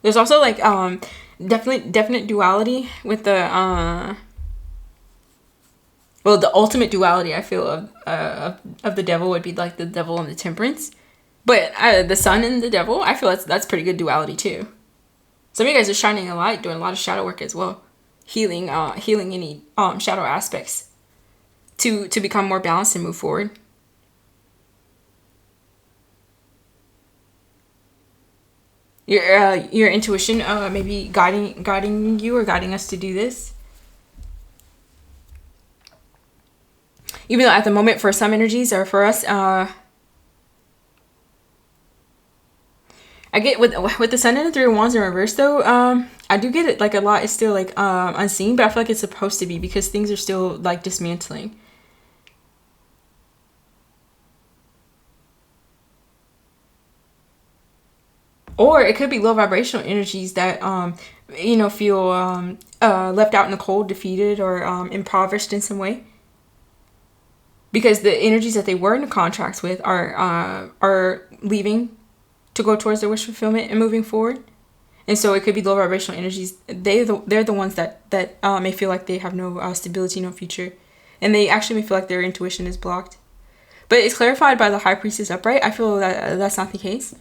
Speaker 1: There's also like definite duality with the well, the ultimate duality I feel of the Devil would be like the Devil and the Temperance, but the Sun and the Devil, I feel that's pretty good duality too. Some of you guys are shining a light, doing a lot of shadow work as well, healing any shadow aspects to become more balanced and move forward. Your intuition maybe guiding you or guiding us to do this. Even though at the moment for some energies or for us, I get with the Sun and the Three of Wands in reverse though, I do get it like a lot is still like unseen, but I feel like it's supposed to be because things are still like dismantling. Or it could be low vibrational energies that feel left out in the cold, defeated, or impoverished in some way. Because the energies that they were in a contract with are leaving to go towards their wish fulfillment and moving forward. And so it could be low vibrational energies. They're the ones that may feel like they have no stability, no future. And they actually may feel like their intuition is blocked. But it's clarified by the High Priestess upright. I feel that that's not the case.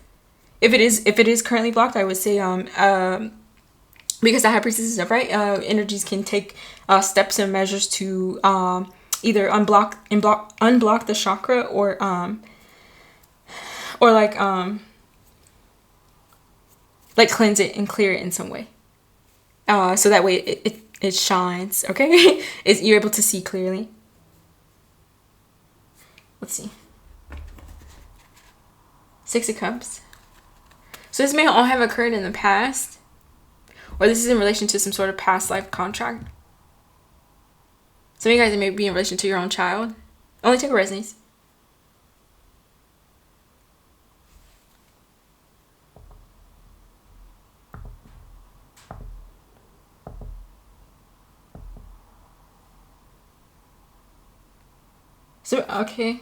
Speaker 1: If it is currently blocked, I would say because the High Priestess is upright, energies can take steps and measures to either unblock the chakra or like cleanse it and clear it in some way. So that way it shines, okay? You're able to see clearly. Let's see. Six of Cups. So this may all have occurred in the past, or this is in relation to some sort of past life contract. Some of you guys may be in relation to your own child. Only take what resonates. So, okay.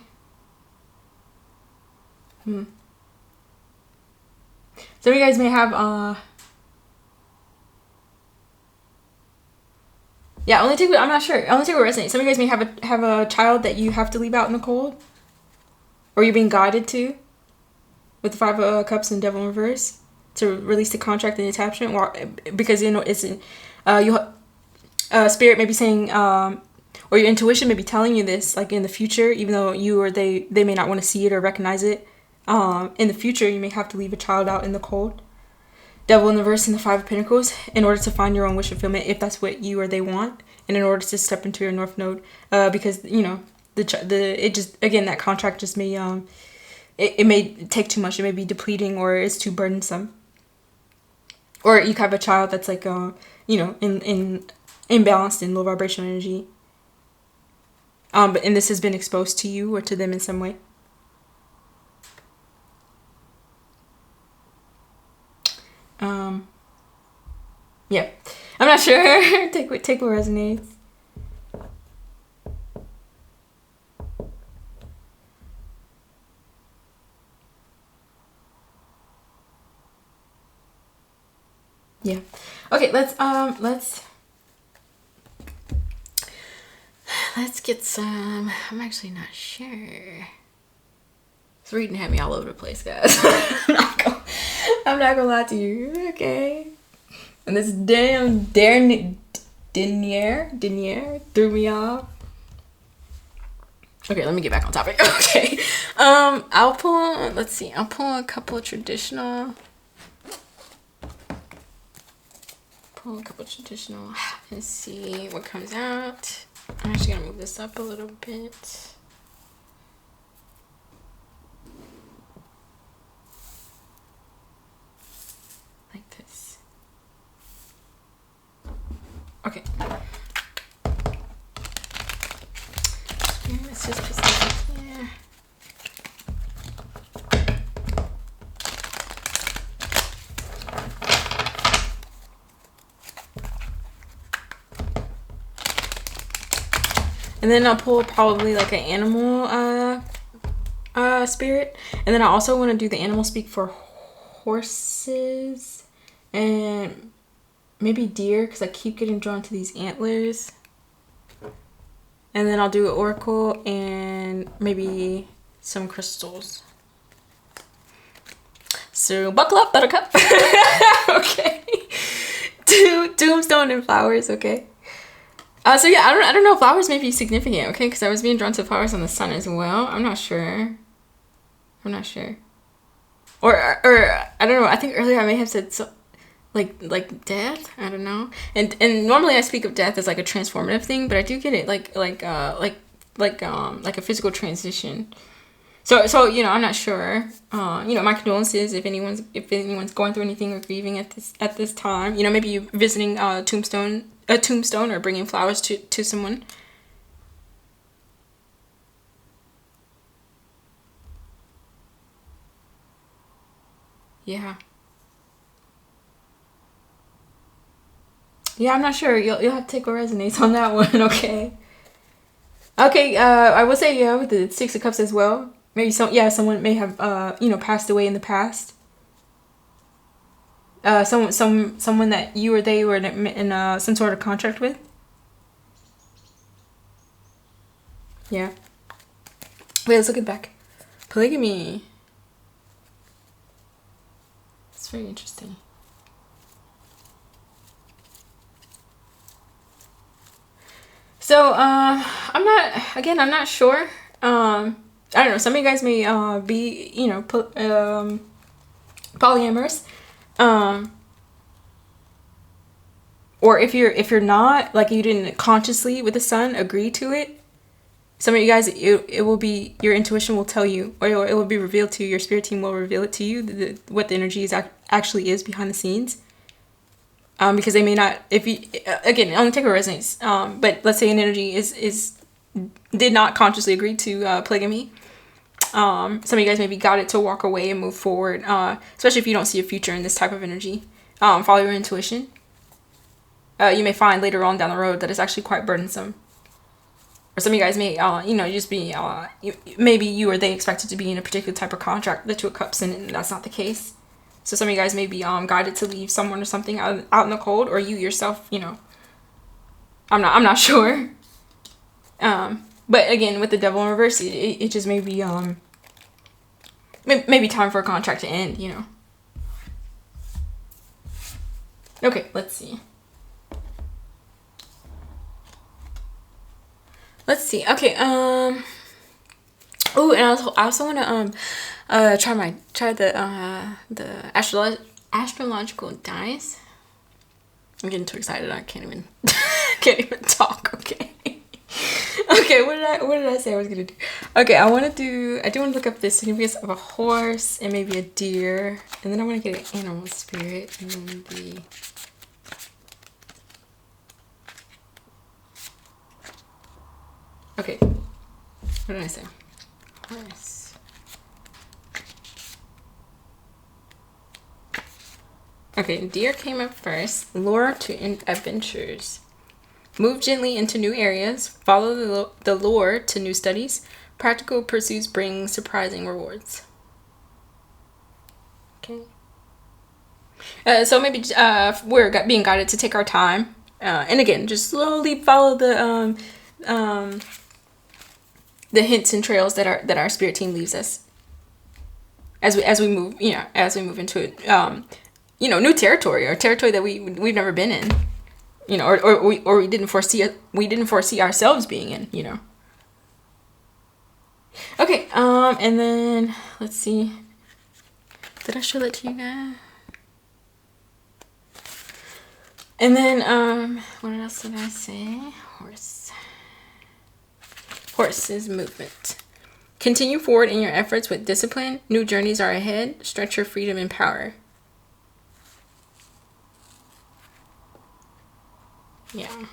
Speaker 1: Some of you guys may have, yeah, only take what, I'm not sure. Only take what resonates. Some of you guys may have a child that you have to leave out in the cold. Or you're being guided to. With the Five of Cups and Devil in reverse. To release the contract and the attachment. Because, it's, Spirit may be saying, or your intuition may be telling you this, like in the future, even though you or they may not want to see it or recognize it. In the future, you may have to leave a child out in the cold. Devil in the reverse and the Five of Pentacles in order to find your own wish fulfillment if that's what you or they want, and in order to step into your North Node, because that contract just may it may take too much, it may be depleting, or it's too burdensome, or you have a child that's like in imbalanced in low vibrational energy, and this has been exposed to you or to them in some way. Yeah, I'm not sure. take what resonates. Yeah. Okay, let's get some. I'm actually not sure. This reading had me all over the place, guys. I'm not gonna lie to you. Okay. And this damn Denier threw me off. Okay, let me get back on topic. Okay. I'll pull a couple of traditional. And see what comes out. I'm actually gonna move this up a little bit. Like this. Okay. Let's just put something here. And then I'll pull probably like an animal spirit. And then I also want to do the animal speak for horses and maybe deer, because I keep getting drawn to these antlers. And then I'll do an oracle and maybe some crystals. So buckle up, buttercup. Okay. Tombstone and flowers, okay. So yeah, I don't know. Flowers may be significant, okay? Because I was being drawn to flowers on the sun as well. I'm not sure. Or I don't know. I think earlier I may have said so, like death. I don't know. And normally I speak of death as like a transformative thing, but I do get it like a physical transition. So you know, I'm not sure. You know, my condolences if anyone's going through anything or grieving at this time. You know, maybe you visiting a tombstone or bringing flowers to someone. Yeah. Yeah, I'm not sure. You'll have to take what resonates on that one, okay? Okay, I will say, yeah, with the Six of Cups as well. Maybe someone may have you know, passed away in the past. Someone that you or they were in some sort of contract with. Yeah. Wait, let's look at back. Polygamy. It's very interesting. So, I'm not sure. I don't know. Some of you guys may be, you know, polyamorous. Or if you're not, like, you didn't consciously with the sun agree to it. Some of you guys, it will be, your intuition will tell you, or it will be revealed to you. Your spirit team will reveal it to you, what the energy actually is behind the scenes. Because they may not, if you, again, only take a resonance. But let's say an energy did not consciously agree to polygamy. Some of you guys maybe got it to walk away and move forward, especially if you don't see a future in this type of energy. Follow your intuition. You may find later on down the road that it's actually quite burdensome. Or some of you guys may, you know, just be, maybe you or they expected to be in a particular type of contract, the Two of Cups, and that's not the case. So some of you guys may be guided to leave someone or something out in the cold, or you yourself, you know. I'm not sure. But again, with the Devil in reverse, it just may be maybe time for a contract to end, you know. Okay, let's see. Okay. Oh, and I also want to try the astrological dice. I'm getting too excited. I can't even talk. Okay. Okay. What did I say I was gonna do? Okay. I do want to look up the significance of a horse and maybe a deer, and then I want to get an animal spirit and then the. Okay, what did I say? Horse. Okay, deer came up first. Lure to adventures. Move gently into new areas. Follow the lure to new studies. Practical pursuits bring surprising rewards. Okay. So maybe we're being guided to take our time. And again, just slowly follow the hints and trails that our spirit team leaves us as we move, you know, as we move into you know, new territory, or territory that we've never been in, you know, or we didn't foresee ourselves being in, you know. Okay, and then let's see, did I show that to you guys? And then what else did I say? Horses movement. Continue forward in your efforts with discipline. New journeys are ahead. Stretch your freedom and power. Yeah.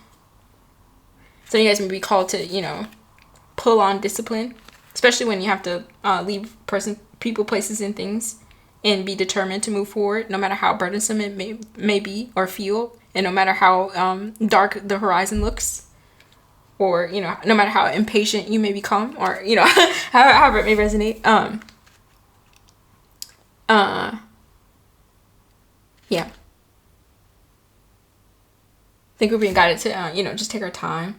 Speaker 1: So you guys may be called to, you know, pull on discipline, especially when you have to leave people, places, and things, and be determined to move forward, no matter how burdensome it may be or feel, and no matter how dark the horizon looks. or, you know, no matter how impatient you may become, or, you know, however it may resonate. Yeah. I think we're being guided to, you know, just take our time.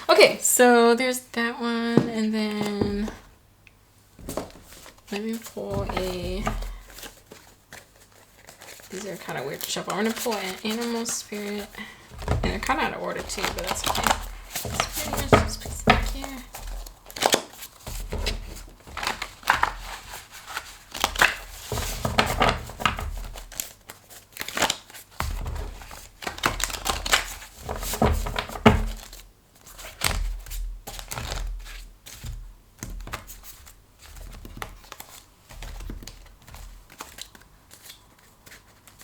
Speaker 1: Okay, so there's that one, and then let me pull a, these are kind of weird to shuffle. I'm going to pull an animal spirit, and they're kind of out of order too, but that's okay. It's pretty much just piece back here.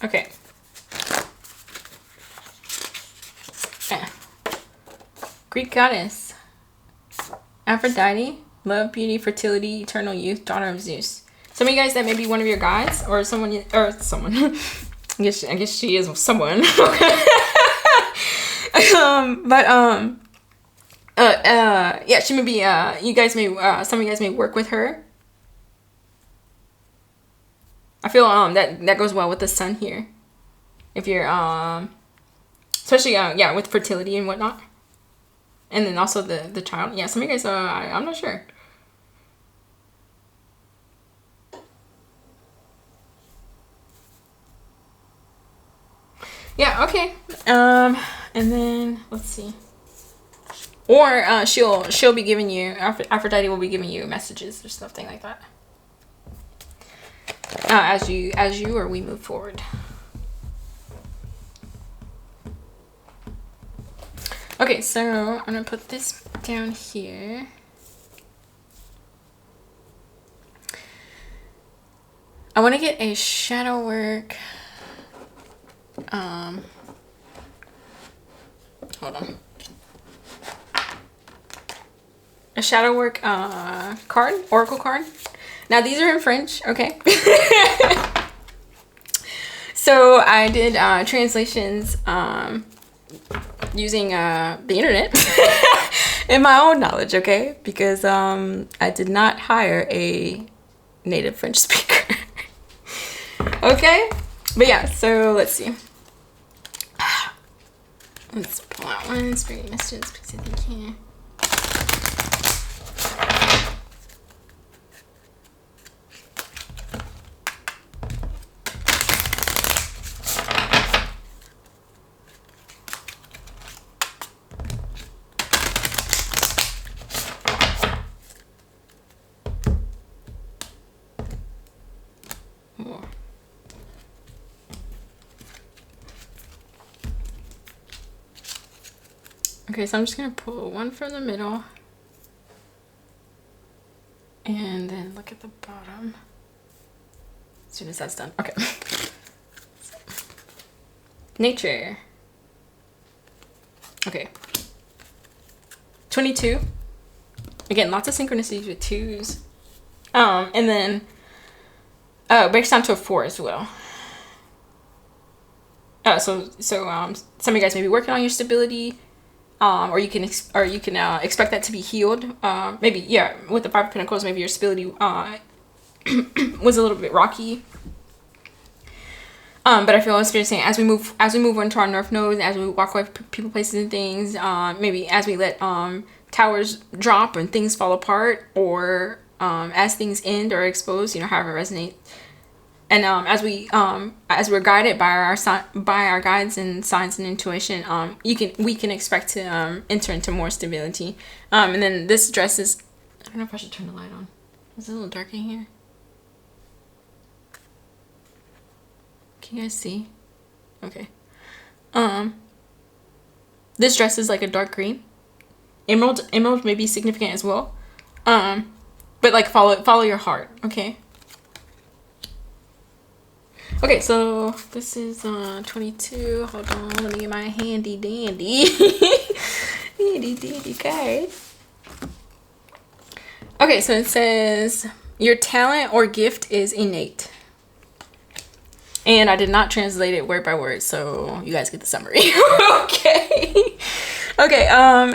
Speaker 1: Okay. Greek goddess. Aphrodite, love, beauty, fertility, eternal youth, daughter of Zeus. Some of you guys, that may be one of your guides, or someone. I guess she is someone. Yeah, she may be. You guys may. Some of you guys may work with her. I feel that goes well with the sun here. If you're especially yeah, with fertility and whatnot. And then also the child. Yeah, some of you guys I'm not sure. Yeah, okay. And then let's see. Or she'll be giving you, Aphrodite will be giving you messages or something like that. As you or we move forward. Okay, so I'm gonna put this down here. I want to get a shadow work. Hold on. A shadow work card, oracle card. Now these are in French, okay? So I did translations using the internet and my own knowledge, okay? Because I did not hire a native French speaker. Okay? But yeah, so let's see. Let's pull out one spirit messages because I think here. Okay, so I'm just gonna pull one from the middle and then look at the bottom as soon as that's done. Okay. Nature. Okay. 22. Again, lots of synchronicities with twos. And then breaks down to a 4 as well. So some of you guys may be working on your stability. Or you can expect that to be healed. Maybe, yeah, with the 5 of Pentacles, maybe your stability was a little bit rocky. But I feel it's fair to say as we move into our North Node, as we walk away from people, places, and things, maybe as we let towers drop and things fall apart, or as things end or expose, you know, however it resonates. And as we're guided by our guides and signs and intuition, we can expect to enter into more stability. And then this dress is, I don't know if I should turn the light on. Is it a little dark in here? Can you guys see? Okay. This dress is like a dark green. Emerald may be significant as well. But like follow your heart, okay? Okay, so this is 22. Hold on, let me get my handy dandy card. Okay, so it says your talent or gift is innate. And I did not translate it word by word, so you guys get the summary. Okay. Okay,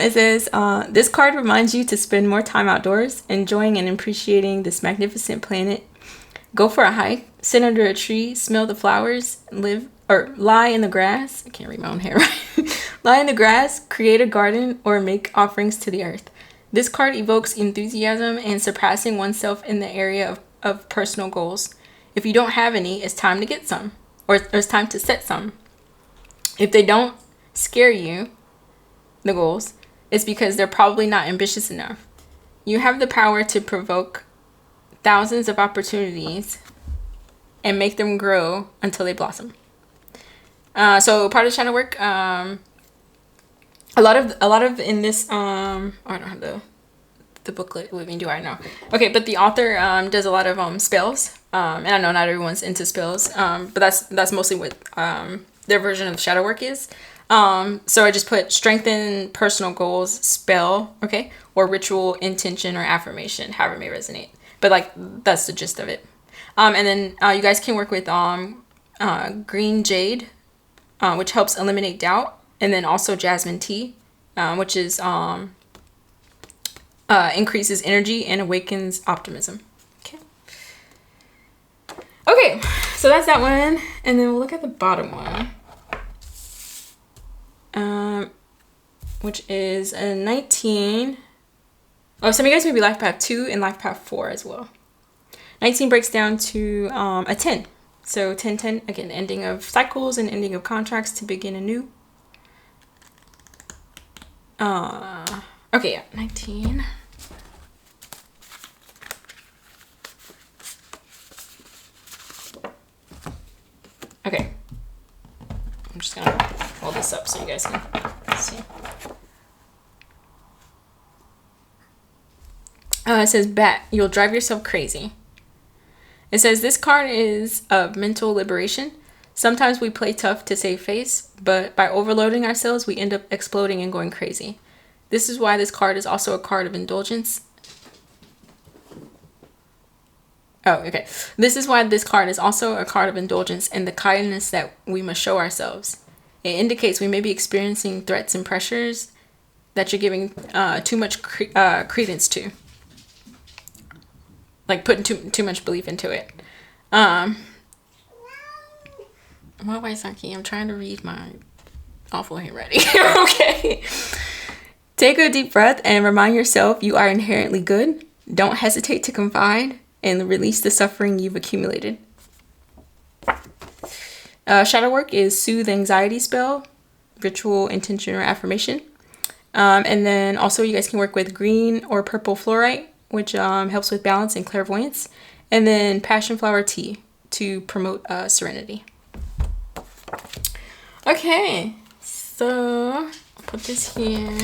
Speaker 1: it says, this card reminds you to spend more time outdoors, enjoying and appreciating this magnificent planet. Go for a hike, sit under a tree, smell the flowers, live or lie in the grass. I can't read my own hair, right? Lie in the grass, create a garden, or make offerings to the earth. This card evokes enthusiasm and surpassing oneself in the area of personal goals. If you don't have any, it's time to get some, or it's time to set some. If they don't scare you, the goals, it's because they're probably not ambitious enough. You have the power to provoke thousands of opportunities and make them grow until they blossom. So part of shadow work, a lot of in this, oh, I don't have the booklet with me, do I know? Okay, but the author does a lot of spells, and I know not everyone's into spells, but that's mostly what their version of shadow work is. So I just put strengthen personal goals, spell, okay, or ritual, intention, or affirmation, however it may resonate. But like that's the gist of it. And then you guys can work with green jade, which helps eliminate doubt, and then also jasmine tea, which is increases energy and awakens optimism. Okay, so that's that one, and then we'll look at the bottom one, which is a 19. Oh, some of you guys may be life path 2 and life path 4 as well. 19 breaks down to a 10. So 10, 10, again, ending of cycles and ending of contracts to begin anew. Okay, yeah, 19. Okay. I'm just gonna hold this up so you guys can see. It says, bat, you'll drive yourself crazy. It says, this card is of mental liberation. Sometimes we play tough to save face, but by overloading ourselves, we end up exploding and going crazy. This is why this card is also a card of indulgence. Oh, okay. This is why this card is also a card of indulgence and the kindness that we must show ourselves. It indicates we may be experiencing threats and pressures that you're giving too much credence to. Like putting too much belief into it. My wife's not key. I'm trying to read my awful handwriting. Okay. Take a deep breath and remind yourself you are inherently good. Don't hesitate to confide and release the suffering you've accumulated. Shadow work is soothe anxiety spell, ritual, intention, or affirmation. And then also you guys can work with green or purple fluorite, which helps with balance and clairvoyance. And then passion flower tea to promote serenity. Okay, so I'll put this here.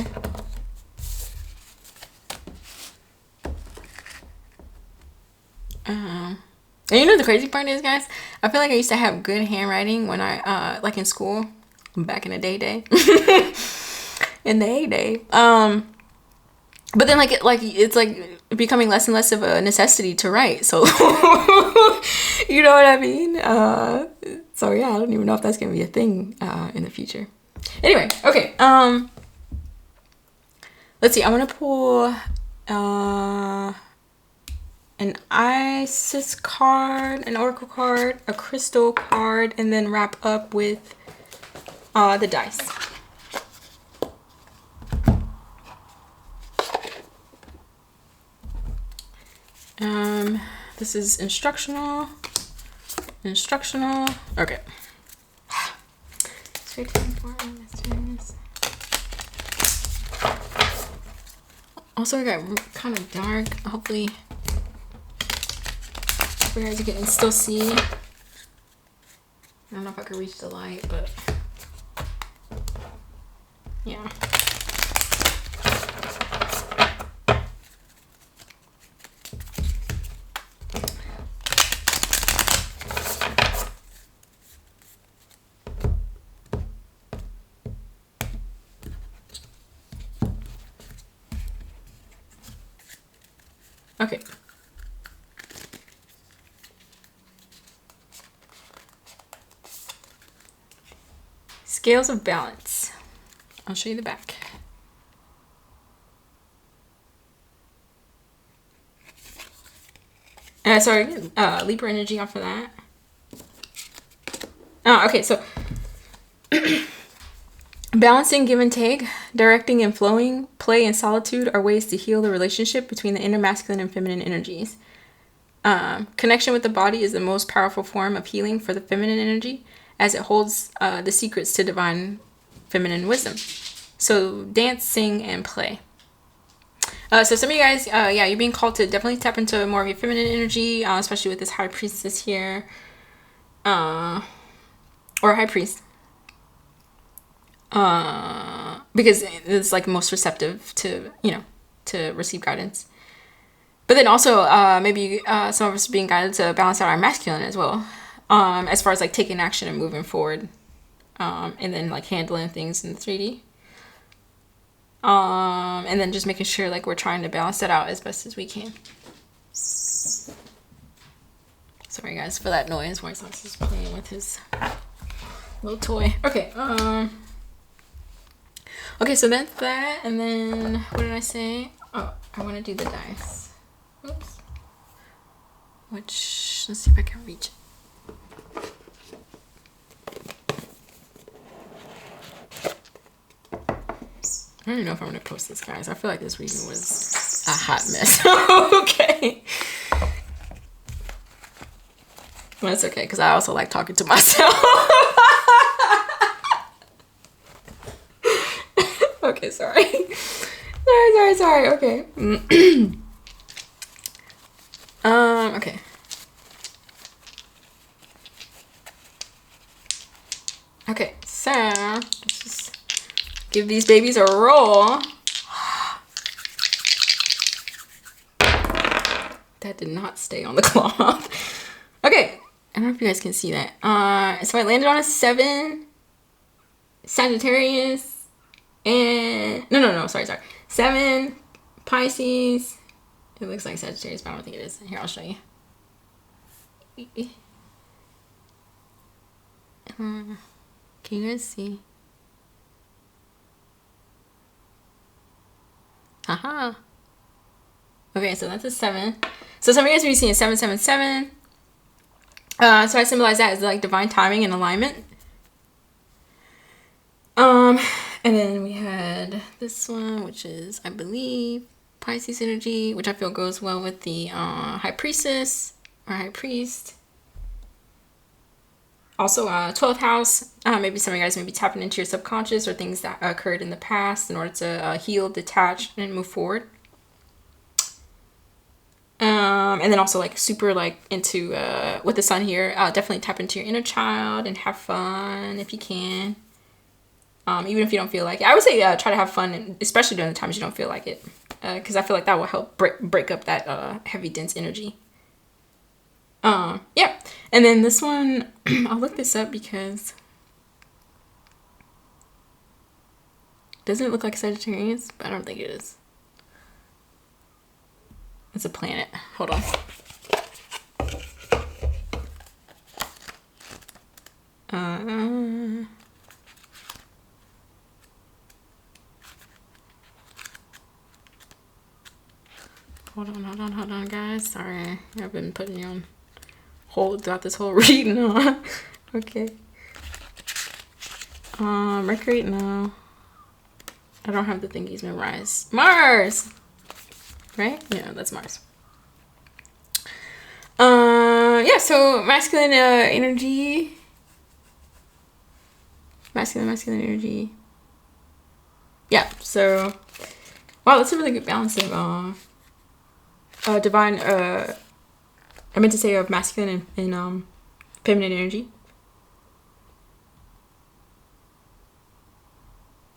Speaker 1: And you know the crazy part is, guys, I feel like I used to have good handwriting when I like in school back in the day in the heyday. But then it's like becoming less and less of a necessity to write, so you know what I mean. So yeah, I don't even know if that's gonna be a thing in the future. Anyway, okay, let's see. I want to pull an Isis card, an oracle card, a crystal card, and then wrap up with the dice. This is instructional. Okay. Also, it got kind of dark. Hopefully, you guys can still see. I don't know if I can reach the light, but yeah. Okay. Scales of balance. I'll show you the back. Libra energy off of that. Okay, so balancing give and take, directing and flowing, play and solitude are ways to heal the relationship between the inner masculine and feminine energies. Connection with the body is the most powerful form of healing for the feminine energy, as it holds the secrets to divine feminine wisdom. So dance, sing, and play. So some of you guys, you're being called to definitely tap into more of your feminine energy, especially with this high priestess here, or high priest, because it's like most receptive to, to receive guidance. But then also, maybe some of us are being guided to balance out our masculine as well, as far as like taking action and moving forward, and then like handling things in the 3D. And then just making sure like we're trying to balance that out as best as we can. Sorry guys for that noise. White Sox is playing with his little toy. Okay, okay, so that's that, and then what did I say? Oh, I want to do the dice. Oops. Which, let's see if I can reach it. I don't even know if I'm going to post this, guys. I feel like this reading was a hot mess. Okay. Well, it's okay, because I also like talking to myself. Okay, sorry. Sorry. Okay. Okay. Okay, so let's just give these babies a roll. That did not stay on the cloth. Okay, I don't know if you guys can see that. So I landed on a 7, Sagittarius, and no, sorry. 7, Pisces. It looks like Sagittarius, but I don't think it is. Here, I'll show you. Can you guys see? Haha. Okay, so that's a 7. So some of you guys will be seeing 777. So I symbolize that as like divine timing and alignment. And then we had this one, which is, I believe, Pisces energy, which I feel goes well with the high priestess or high priest. Also, 12th house. Maybe some of you guys may be tapping into your subconscious or things that occurred in the past in order to heal, detach, and move forward. And then also like super like into with the sun here, definitely tap into your inner child and have fun if you can. Even if you don't feel like it. I would say try to have fun, especially during the times you don't feel like it, because I feel like that will help break up that heavy, dense energy. Yeah. And then this one, I'll look this up because doesn't it look like Sagittarius? But I don't think it is. It's a planet. Hold on. Hold on, guys. Sorry, I've been putting you on hold throughout this whole reading. Okay. Mercury, no. I don't have the thingies memorized. Mars! Right? Yeah, that's Mars. Yeah, so masculine energy. Masculine energy. Yeah, so wow, that's a really good balance of divine I meant to say of masculine and feminine energy.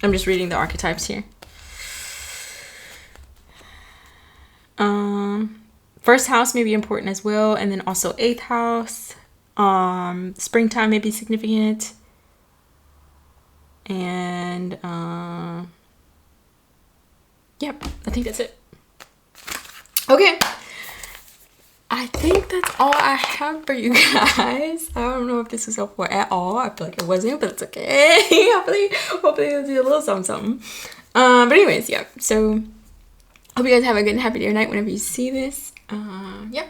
Speaker 1: I'm just reading the archetypes here. First house may be important as well, and then also 8th house. Springtime may be significant. And yep, I think that's it. Okay, I think that's all I have for you guys. I don't know if this was helpful at all. I feel like it wasn't, but it's okay. hopefully it'll do a little something. But anyways, yeah, so hope you guys have a good and happy day or night whenever you see this. Yeah.